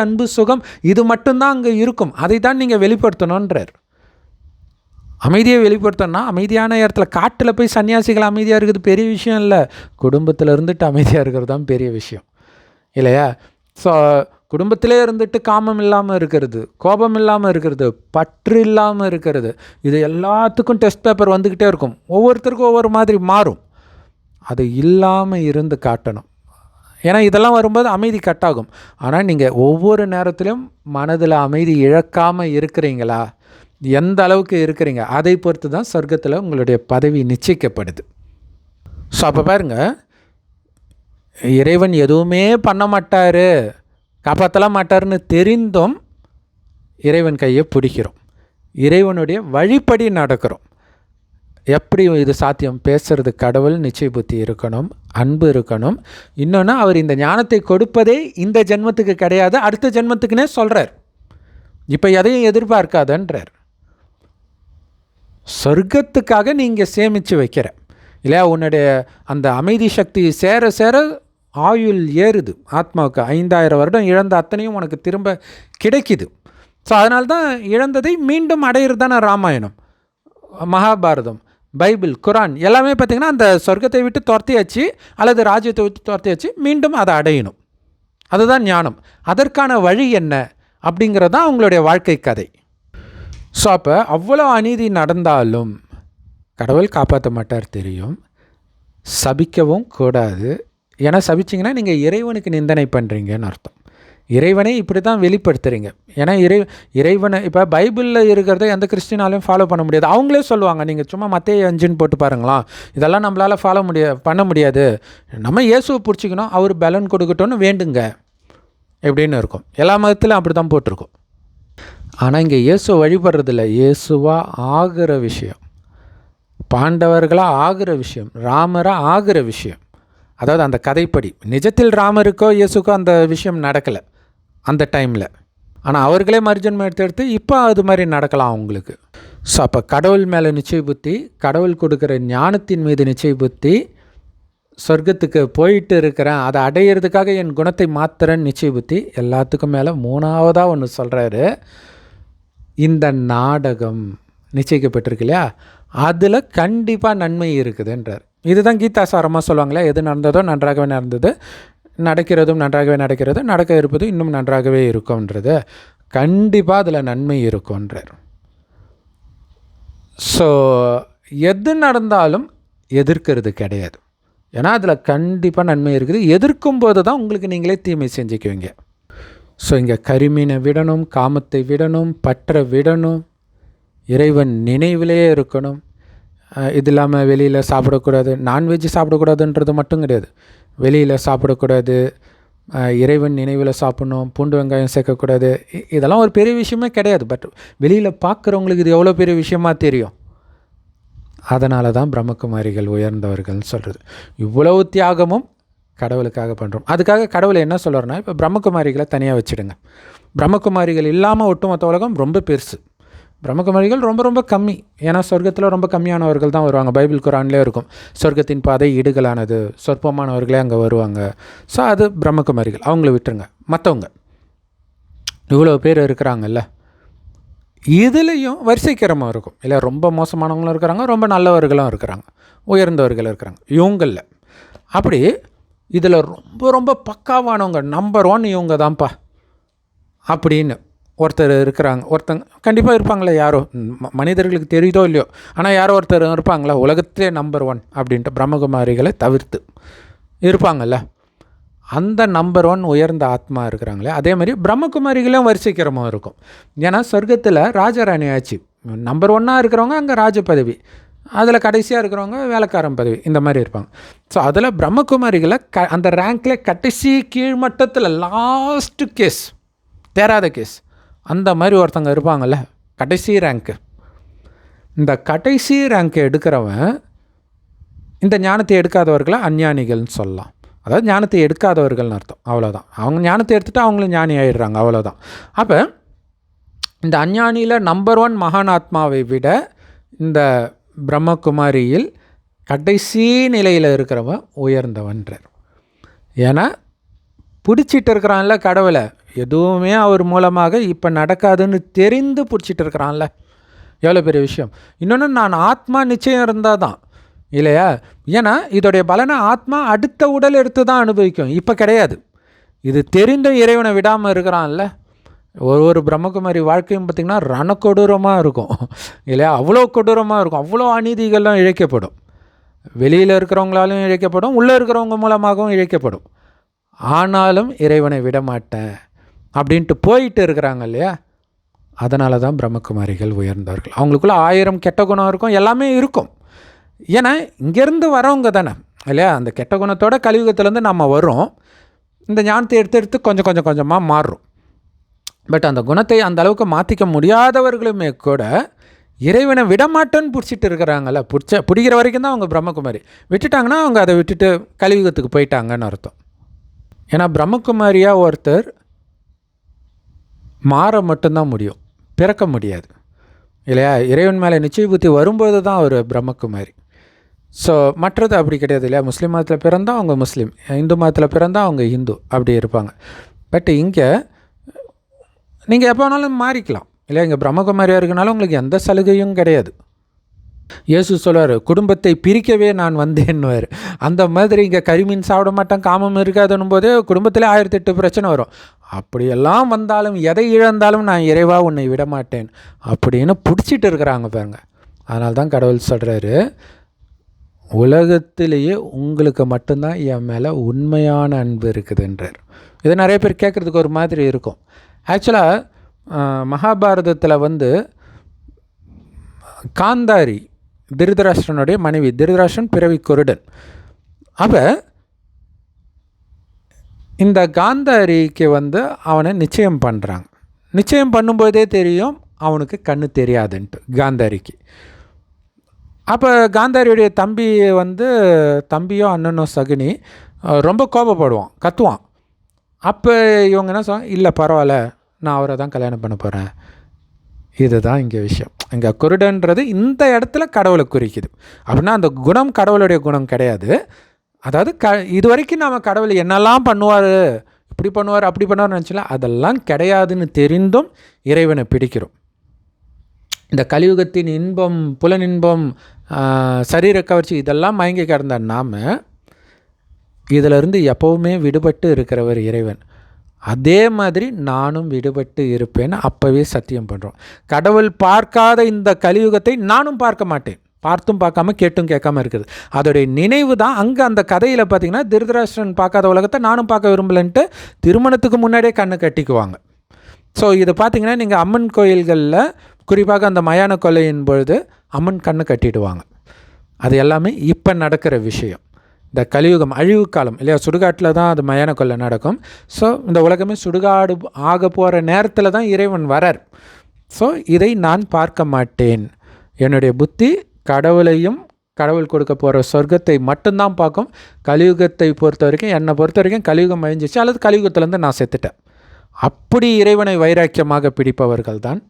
அன்பு, சுகம், இது மட்டும்தான் அங்கே இருக்கும். அதை தான் நீங்கள் வெளிப்படுத்தணுன்றார். அமைதியை வெளிப்படுத்தணும்னா அமைதியான இடத்துல, காட்டில் போய் சன்னியாசிகள் அமைதியாக இருக்கிறது பெரிய விஷயம் இல்லை, குடும்பத்தில் இருந்துட்டு அமைதியாக இருக்கிறது தான் பெரிய விஷயம், இல்லையா? ஸோ குடும்பத்திலே இருந்துட்டு காமம் இல்லாமல் இருக்கிறது, கோபம் இல்லாமல் இருக்கிறது, பற்று இல்லாமல் இருக்கிறது, இது எல்லாத்துக்கும் டெஸ்ட் பேப்பர் வந்துக்கிட்டே இருக்கும். ஒவ்வொருத்தருக்கும் ஒவ்வொரு மாதிரி மாறும். அது இல்லாமல் இருந்து காட்டணும். ஏன்னா இதெல்லாம் வரும்போது அமைதி கட்டாகும். ஆனால் நீங்கள் ஒவ்வொரு நேரத்திலும் மனதில் அமைதி இழக்காமல் இருக்கிறீங்களா, எந்த அளவுக்கு இருக்கிறீங்க, அதை பொறுத்து தான் சொர்க்கத்தில் உங்களுடைய பதவி நிச்சயிக்கப்படுது. ஸோ அப்போ பாருங்கள், இறைவன் எதுவுமே பண்ண மாட்டார், காப்பாற்றலாம் மாட்டார்னு தெரிந்தும் இறைவன் கையை பிடிக்கிறோம், இறைவனுடைய வழிப்படி நடக்கிறோம். எப்படி இது சாத்தியம்? பேசுகிறது கடவுள், நிச்சய புத்தி இருக்கணும், அன்பு இருக்கணும். இன்னொன்று, அவர் இந்த ஞானத்தை கொடுப்பதே இந்த ஜென்மத்துக்கு கிடையாது, அடுத்த ஜென்மத்துக்குன்னே சொல்கிறார். இப்போ எதையும் எதிர்பார்க்காதன்றார். சொர்க்கத்துக்காக நீங்கள் சேமித்து வைக்கிற, இல்லையா? உன்னுடைய அந்த அமைதி சக்தி சேர சேர ஆயுள் ஏறுது ஆத்மாவுக்கு. 5000 வருடம் இழந்த அத்தனையும் உனக்கு திரும்ப கிடைக்குது. ஸோ அதனால்தான் இழந்ததை மீண்டும் அடையிறது தானே ராமாயணம், மகாபாரதம், பைபிள், குரான் எல்லாமே பார்த்திங்கன்னா அந்த சொர்க்கத்தை விட்டு துரத்தியாச்சு அல்லது ராஜ்யத்தை விட்டு துரத்தியாச்சு, மீண்டும் அதை அடையணும். அதுதான் ஞானம். அதற்கான வழி என்ன அப்படிங்கிறது தான் அவங்களுடைய வாழ்க்கை கதை. ஸோ அப்போ அவ்வளோ அநீதி நடந்தாலும் கடவுள் காப்பாற்ற மாட்டார் தெரியும், சபிக்கவும் கூடாது. ஏன்னா சபிச்சிங்கன்னா நீங்கள் இறைவனுக்கு நிந்தனை பண்ணுறீங்கன்னு அர்த்தம். இறைவனை இப்படி தான் வெளிப்படுத்துகிறீங்க. ஏன்னா இறைவனை இப்போ பைபிளில் இருக்கிறத எந்த கிறிஸ்டினாலையும் ஃபாலோ பண்ண முடியாது. அவங்களே சொல்லுவாங்க, நீங்கள் சும்மா மத்தேயு 5 போட்டு பாருங்களாம், இதெல்லாம் நம்மளால் பண்ண முடியாது, நம்ம இயேசுவை பிடிச்சிக்கணும், அவர் பலன் கொடுக்கட்டும்னு வேண்டுங்க எப்படின்னு இருக்கும். எல்லா மதத்திலும் அப்படி தான் போட்டிருக்கும். ஆனால் இங்கே இயேசுவை வழிபடுறதில்ல, இயேசுவாக ஆகிற விஷயம், பாண்டவர்களாக ஆகிற விஷயம், ராமராக ஆகிற விஷயம். அதாவது அந்த கதைப்படி நிஜத்தில் ராமருக்கோ இயேசுக்கோ அந்த விஷயம் நடக்கலை அந்த டைமில். ஆனால் அவர்களே மறுஜன்மம் எடுத்து இப்போ அது மாதிரி நடக்கலாம் அவங்களுக்கு. ஸோ அப்போ கடவுள் மேலே நிச்சய புத்தி, கடவுள் கொடுக்குற ஞானத்தின் மீது நிச்சய புத்தி, சொர்க்கத்துக்கு போயிட்டு இருக்கிறேன், அதை அடையிறதுக்காக என் குணத்தை மாத்துறேன்னு நிச்சய புத்தி, எல்லாத்துக்கும் மேலே மூணாவதாக ஒன்று சொல்கிறாரு, இந்த நாடகம் நிச்சயிக்கப்பட்டிருக்கு இல்லையா, அதில் கண்டிப்பாக நன்மை இருக்குதுன்றார். இதுதான் கீதாசாரமாக சொல்லுவாங்களே, எது நடந்ததோ நன்றாகவே நடந்தது, நடக்கிறதும் நன்றாகவே நடக்கிறது, நடக்க இருப்பதும் இன்னும் நன்றாகவே இருக்கும்ன்றது, கண்டிப்பாக அதில் நன்மை இருக்கும்ன்றார். ஸோ எது நடந்தாலும் எதிர்க்கிறது கிடையாது, ஏன்னா அதில் கண்டிப்பாக நன்மை இருக்குது. எதிர்க்கும் போது தான் உங்களுக்கு நீங்களே தீமை செஞ்சுக்குவீங்க. ஸோ இங்கே கரிமீனை விடணும், காமத்தை விடணும், பற்ற விடணும், இறைவன் நினைவிலே இருக்கணும். இது இல்லாமல் வெளியில் சாப்பிடக்கூடாது, நான்வெஜ் சாப்பிடக்கூடாதுன்றது மட்டும் கிடையாது, வெளியில் சாப்பிடக்கூடாது, இறைவன் நினைவில் சாப்பிடணும், பூண்டு வெங்காயம் சேர்க்கக்கூடாது, இதெல்லாம் ஒரு பெரிய விஷயமே கிடையாது. பட் வெளியில் பார்க்குறவங்களுக்கு இது எவ்வளோ பெரிய விஷயமாக தெரியும். அதனால தான் பிரம்மகுமாரிகள் உயர்ந்தவர்கள்னு சொல்கிறது. இவ்வளவு தியாகமும் கடவுளுக்காக பண்ணுறோம். அதுக்காக கடவுளை என்ன சொல்கிறாருன்னா, இப்போ பிரம்மகுமாரிகளை தனியாக வச்சுடுங்க. பிரம்மகுமாரிகள் இல்லாமல் ஒட்டுமொத்த உலகம் ரொம்ப பெருசு, பிரம்மகுமாரிகள் ரொம்ப ரொம்ப கம்மி. ஏன்னா சொர்க்கத்தில் ரொம்ப கம்மியானவர்கள் தான் வருவாங்க. பைபிள் குரான்லேயே இருக்கும், சொர்க்கத்தின் பாதை இடுகளானது, சொற்பமானவர்களே அங்கே வருவாங்க. ஸோ அது பிரம்மகுமாரிகள், அவங்கள விட்டுருங்க. மற்றவங்க இவ்வளோ பேர் இருக்கிறாங்கல்ல, இதுலேயும் வரிசைக்கிரமாக இருக்கும் இல்லை, ரொம்ப மோசமானவங்களும் இருக்கிறாங்க, ரொம்ப நல்லவர்களும் இருக்கிறாங்க, உயர்ந்தவர்கள் இருக்கிறாங்க. இவங்களில் அப்படி இதில் ரொம்ப ரொம்ப பக்காவானவங்க நம்பர் 1 இவங்க தான்ப்பா அப்படின்னு ஒருத்தர் இருக்கிறாங்க. ஒருத்தங்க கண்டிப்பாக இருப்பாங்களே, யாரோ மனிதர்களுக்கு தெரியுதோ இல்லையோ, ஆனால் யாரோ ஒருத்தர் இருப்பாங்களா உலகத்திலே நம்பர் 1 அப்படின்ட்டு, பிரம்மகுமாரிகளை தவிர்த்து இருப்பாங்கள்ல, அந்த நம்பர் 1 உயர்ந்த ஆத்மா இருக்கிறாங்களே, அதே மாதிரி பிரம்மகுமாரிகளும் வரிசைக்கிரமாக இருக்கும். ஏன்னா சொர்க்கத்தில் ராஜராணி ஆச்சு, நம்பர் 1 இருக்கிறவங்க அங்கே ராஜ பதவி, அதில் கடைசியாக இருக்கிறவங்க வேலைக்காரன் பதவி, இந்த மாதிரி இருப்பாங்க. ஸோ அதில் பிரம்மகுமாரிகளை அந்த ரேங்க்ல கடைசி கீழ்மட்டத்தில் லாஸ்ட்டு கேஸ், தேராத கேஸ், அந்த மாதிரி ஒருத்தங்க இருப்பாங்கள்ல, கடைசி ரேங்க்கு. இந்த கடைசி ரேங்க்கை எடுக்கிறவன் இந்த ஞானத்தை எடுக்காதவர்களை அஞ்ஞானிகள்னு சொல்லலாம். அதாவது ஞானத்தை எடுக்காதவர்கள்னு அர்த்தம், அவ்வளோதான். அவங்க ஞானத்தை எடுத்துகிட்டு அவங்களும் ஞானி ஆகிடுறாங்க, அவ்வளோதான். அப்போ இந்த அஞ்ஞானியில் நம்பர் 1 மகானாத்மாவை விட இந்த பிரம்மகுமாரியில் கடைசி நிலையில் இருக்கிறவன் உயர்ந்தவன்றார். ஏன்னா பிடிச்சிட்டு இருக்கிறான்ல கடவுளை, எதுவுமே அவர் மூலமாக இப்போ நடக்காதுன்னு தெரிந்து பிடிச்சிட்டு இருக்கிறான்ல, எவ்வளோ பெரிய விஷயம். இன்னொன்று, நான் ஆத்மா நிச்சயம் இருந்தால் தான் இல்லையா. ஏன்னா இதோடைய பலனை ஆத்மா அடுத்த உடல் எடுத்து தான் அனுபவிக்கும், இப்போ கிடையாது. இது தெரிந்த இறைவனை விடாமல் இருக்கிறான்ல. ஒரு பிரம்மகுமாரி வாழ்க்கையும் பார்த்திங்கன்னா ரணக்கொடூரமாக இருக்கும் இல்லையா. அவ்வளோ கொடூரமாக இருக்கும், அவ்வளோ அநீதிகள்லாம் இழைக்கப்படும். வெளியில் இருக்கிறவங்களாலும் இழைக்கப்படும், உள்ளே இருக்கிறவங்க மூலமாகவும் இழைக்கப்படும். ஆனாலும் இறைவனை விடமாட்டேன் அப்படின்ட்டு போயிட்டு இருக்கிறாங்க இல்லையா. அதனால தான் பிரம்மகுமாரிகள் உயர்ந்தவர்கள். அவங்களுக்குள்ள 1000 கெட்ட குணம் இருக்கும், எல்லாமே இருக்கும். ஏன்னா இங்கேருந்து வரவங்க தானே இல்லையா. அந்த கெட்ட குணத்தோட கலியுகத்துலேருந்து நம்ம வரோம். இந்த ஞானத்தை எடுத்து கொஞ்சம் கொஞ்சமாக மாறுறோம். பட் அந்த குணத்தை அந்த அளவுக்கு மாற்றிக்க முடியாதவர்களுமே கூட இறைவனை விடமாட்டேன்னு பிடிச்சிட்டு இருக்கிறாங்கல்ல. பிடிக்கிற வரைக்கும் தான் அவங்க பிரம்மகுமாரி. விட்டுட்டாங்கன்னா அவங்க அதை விட்டுட்டு கலியுகத்துக்கு போயிட்டாங்கன்னு அர்த்தம். ஏன்னா பிரம்மகுமாரியாக ஒருத்தர் மாற மட்டும்தான் முடியும், பிறக்க முடியாது இல்லையா. இறைவன் மேலே நிச்சய புத்தி வரும்போது தான் ஒரு பிரம்மகுமாரி. ஸோ மற்றது அப்படி கிடையாது இல்லையா. முஸ்லீம் மதத்தில் பிறந்தால் அவங்க முஸ்லீம், இந்து மதத்தில் பிறந்தால் அவங்க இந்து, அப்படி இருப்பாங்க. பட் இங்கே நீங்கள் எப்போ வேணாலும் மாறிக்கலாம் இல்லையா. இங்கே பிரம்மகுமாரியாக இருக்கனால உங்களுக்கு எந்த சலுகையும் கிடையாது. இயேசு சொல்வார், குடும்பத்தை பிரிக்கவே நான் வந்தேன்னுவார். அந்த மாதிரி இங்கே கரிமீன் சாப்பிட மாட்டேன், காமம் இருக்காதுன்னும் போதே குடும்பத்தில் 1008 பிரச்சனை வரும். அப்படியெல்லாம் வந்தாலும் எதை இழந்தாலும் நான் இறைவா உன்னை விடமாட்டேன் அப்படின்னு பிடிச்சிட்டு இருக்கிறாங்க பாருங்க. அதனால தான் கடவுள் சொல்கிறாரு, உலகத்திலேயே உங்களுக்கு மட்டும்தான் என் மேலே உண்மையான அன்பு இருக்குதுன்றார். இது நிறைய பேர் கேட்குறதுக்கு ஒரு மாதிரி இருக்கும். ஆக்சுவலாக மகாபாரதத்தில் காந்தாரி திருதராஷ்டிரனுடைய மனைவி, திருதராஷ்டிரன் பிறவி குருடன். அப்போ இந்த காந்தாரிக்கு அவனை நிச்சயம் பண்ணுறாங்க. நிச்சயம் பண்ணும்போதே தெரியும் அவனுக்கு கண்ணு தெரியாதுன்ட்டு காந்தாரிக்கு. அப்போ காந்தாரியுடைய தம்பி தம்பியோ அண்ணனோ சகுனி ரொம்ப கோபப்படுவான், கத்துவான். அப்போ இவங்க என்ன சொல்லுவாங்க, இல்லை பரவாயில்ல, நான் அவரை தான் கல்யாணம் பண்ண போகிறேன். இதுதான் இங்கே விஷயம். இங்கே குருடன்றது இந்த இடத்துல கடவுளை குறிக்குது. அப்படின்னா அந்த குணம் கடவுளுடைய குணம் கிடையாது. அதாவது இது வரைக்கும் நாம் கடவுள் என்னெல்லாம் பண்ணுவார், இப்படி பண்ணுவார் அப்படி பண்ணுவார்னு நினச்சல, அதெல்லாம் கிடையாதுன்னு தெரிந்தும் இறைவனை பிடிக்கிறோம். இந்த கலியுகத்தின் இன்பம், புலனின்பம், சரீர கவர்ச்சி இதெல்லாம் மயங்கி கிடந்த நாம் இதிலிருந்து எப்போவுமே விடுபட்டு இருக்கிறவர் இறைவன். அதே மாதிரி நானும் விடுபட்டு இருப்பேன்னு அப்போவே சத்தியம் பண்ணுறோம். கடவுள் பார்க்காத இந்த கலியுகத்தை நானும் பார்க்க மாட்டேன். பார்த்தும் பார்க்காம கேட்டும் கேட்காம இருக்குது. அதோடைய நினைவு தான் அங்கே அந்த கதையில் பார்த்திங்கன்னா திருதராஷ்டிரன் பார்க்காத உலகத்தை நானும் பார்க்க விரும்பலன்ட்டு திருமணத்துக்கு முன்னாடியே கண்ணை கட்டிக்குவாங்க. ஸோ இதை பார்த்திங்கன்னா நீங்கள் அம்மன் கோயில்களில் குறிப்பாக அந்த மயான கொள்ளையின் பொழுது அம்மன் கண்ணை கட்டிடுவாங்க. அது எல்லாமே இப்போ நடக்கிற விஷயம். இந்த கலியுகம் அழிவு காலம் இல்லையா, சுடுகாட்டில் தான் அது மயான கொள்ளை நடக்கும். ஸோ இந்த உலகமே சுடுகாடு ஆக போகிற நேரத்தில் தான் இறைவன் வரார். ஸோ இதை நான் பார்க்க மாட்டேன். என்னுடைய புத்தி கடவுளையும் கடவுள் கொடுக்க போகிற சொர்க்கத்தை மட்டும்தான் பார்க்கும். கலியுகத்தை பொறுத்த வரைக்கும், என்னை பொறுத்த வரைக்கும் கலியுகம் அழிஞ்சிச்சு அல்லது கலியுகத்துலேருந்து நான் செத்துட்டேன். அப்படி இறைவனை வைராக்கியமாக பிடிப்பவர்கள் தான்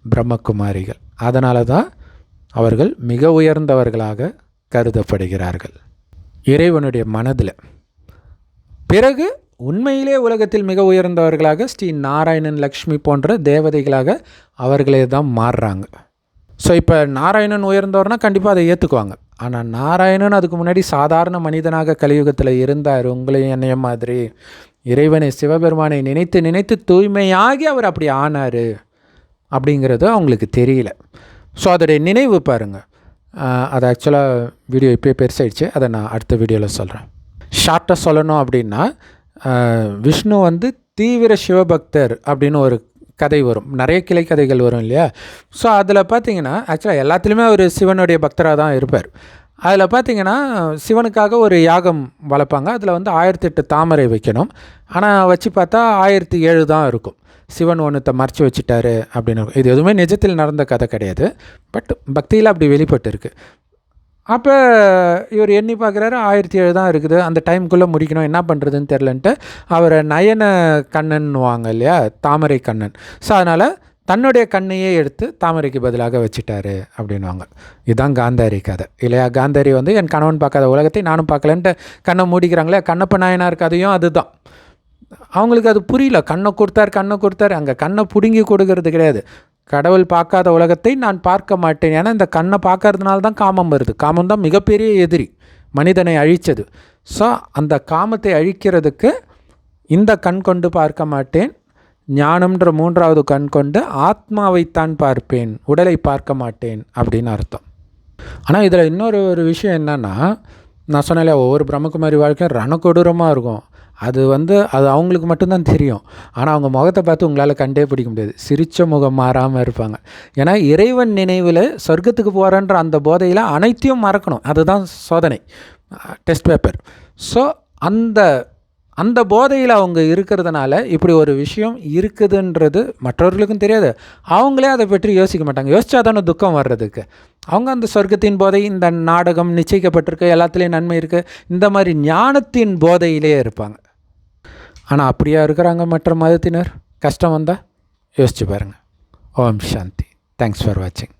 பிரம்மகுமாரிகள். அதனால தான் அவர்கள் மிக உயர்ந்தவர்களாக கருதப்படுகிறார்கள் இறைவனுடைய மனதில். பிறகு உண்மையிலே உலகத்தில் மிக உயர்ந்தவர்களாக ஸ்ரீ நாராயணன், லக்ஷ்மி போன்ற தேவதைகளாக அவர்களே தான் மாறுறாங்க. ஸோ இப்போ நாராயணன் உயர்ந்தவர்னா கண்டிப்பாக அதை ஏற்றுக்குவாங்க. ஆனால் நாராயணன் அதுக்கு முன்னாடி சாதாரண மனிதனாக கலியுகத்தில் இருந்தார். உங்களையும் என்னைய மாதிரி இறைவனை சிவபெருமானை நினைத்து நினைத்து தூய்மையாகி அவர் அப்படி ஆனார் அப்படிங்கிறது அவங்களுக்கு தெரியல. ஸோ அதோடைய நினைவு பாருங்கள். அது ஆக்சுவலாக வீடியோ இப்போயே பெருசாயிடுச்சு, அதை நான் அடுத்த வீடியோவில் சொல்கிறேன். ஷார்ட்டாக சொல்லணும் அப்படின்னா, விஷ்ணு தீவிர சிவபக்தர் அப்படின்னு ஒரு கதை வரும், நிறைய கிளை கதைகள் வரும் இல்லையா. ஸோ அதில் பார்த்திங்கன்னா ஆக்சுவலாக எல்லாத்துலேயுமே அவர் சிவனுடைய பக்தராக தான் இருப்பார். அதில் பார்த்திங்கன்னா சிவனுக்காக ஒரு யாகம் வளர்ப்பாங்க. அதில் 1008 தாமரை வைக்கணும். ஆனால் வச்சு பார்த்தா 1007 தான் இருக்கும். சிவன் ஒன்றத்தை மறைச்சி வச்சுட்டாரு அப்படின்னு. இது எதுவுமே நிஜத்தில் நடந்த கதை கிடையாது, பட் பக்தியில் அப்படி வெளிப்பட்டு இருக்குது. அப்போ இவர் எண்ணி பார்க்குறாரு, 1007 தான் இருக்குது, அந்த டைமுக்குள்ளே முடிக்கணும், என்ன பண்ணுறதுன்னு தெரிலன்ட்டு அவரை நயன கண்ணன்னுவாங்க இல்லையா, தாமரை கண்ணன். ஸோ அதனால் தன்னுடைய கண்ணையே எடுத்து தாமரைக்கு பதிலாக வச்சுட்டாரு அப்படின்வாங்க. இதுதான் காந்தாரி கதை இல்லையா? காந்தாரி வந்து என் கணவன் பார்க்காத உலகத்தை நானும் பார்க்கலன்ட்டு கண்ணை மூடிக்கிறாங்களே. கண்ணப்ப நாயனார் கதையும் அதுதான். அவங்களுக்கு அது புரியல. கண்ணை கொடுத்தார். அங்கே கண்ணை பிடுங்கி கொடுக்கறது கிடையாது. கடவுள் பார்க்காத உலகத்தை நான் பார்க்க மாட்டேன். ஏன்னா இந்த கண்ணை பார்க்கறதுனால தான் காமம் வருது. காமம் தான் மிகப்பெரிய எதிரி, மனிதனை அழித்தது. ஸோ அந்த காமத்தை அழிக்கிறதுக்கு இந்த கண் கொண்டு பார்க்க மாட்டேன், ஞானம்ன்ற மூன்றாவது கண் கொண்டு ஆத்மாவைத்தான் பார்ப்பேன், உடலை பார்க்க மாட்டேன் அப்படின்னு அர்த்தம். ஆனால் இதில் இன்னொரு விஷயம் என்னென்னா, நான் சொன்னாலே ஒவ்வொரு பிரம்மகுமாரி வாழ்க்கையும் ரணக்கொடூரமாக இருக்கும். அது அவங்களுக்கு மட்டும்தான் தெரியும். ஆனால் அவங்க முகத்தை பார்த்து உங்களால் கண்டே பிடிக்க முடியாது. சிரித்த முகம் மாறாமல் இருப்பாங்க. ஏன்னா இறைவன் நினைவில் சொர்க்கத்துக்கு போகிறன்ற அந்த போதையில் அனைத்தையும் மறக்கணும். அதுதான் சோதனை, டெஸ்ட் பேப்பர். ஸோ அந்த போதையில் அவங்க இருக்கிறதுனால இப்படி ஒரு விஷயம் இருக்குதுன்றது மற்றவர்களுக்கும் தெரியாது. அவங்களே அதை பற்றி யோசிக்க மாட்டாங்க. யோசிச்சா தானே துக்கம் வர்றதுக்கு. அவங்க அந்த சொர்க்கத்தின் போதை, இந்த நாடகம் நிச்சயிக்கப்பட்டிருக்கு, எல்லாத்துலேயும் நன்மை இருக்குது, இந்த மாதிரி ஞானத்தின் போதையிலே இருப்பாங்க. ஆனால் அப்படியா இருக்கிறாங்க மற்ற மதத்தினர்? கஷ்டம் வந்தால் யோசிச்சு பாருங்கள். ஓம் சாந்தி. தேங்க்ஸ் ஃபார் வாட்சிங்.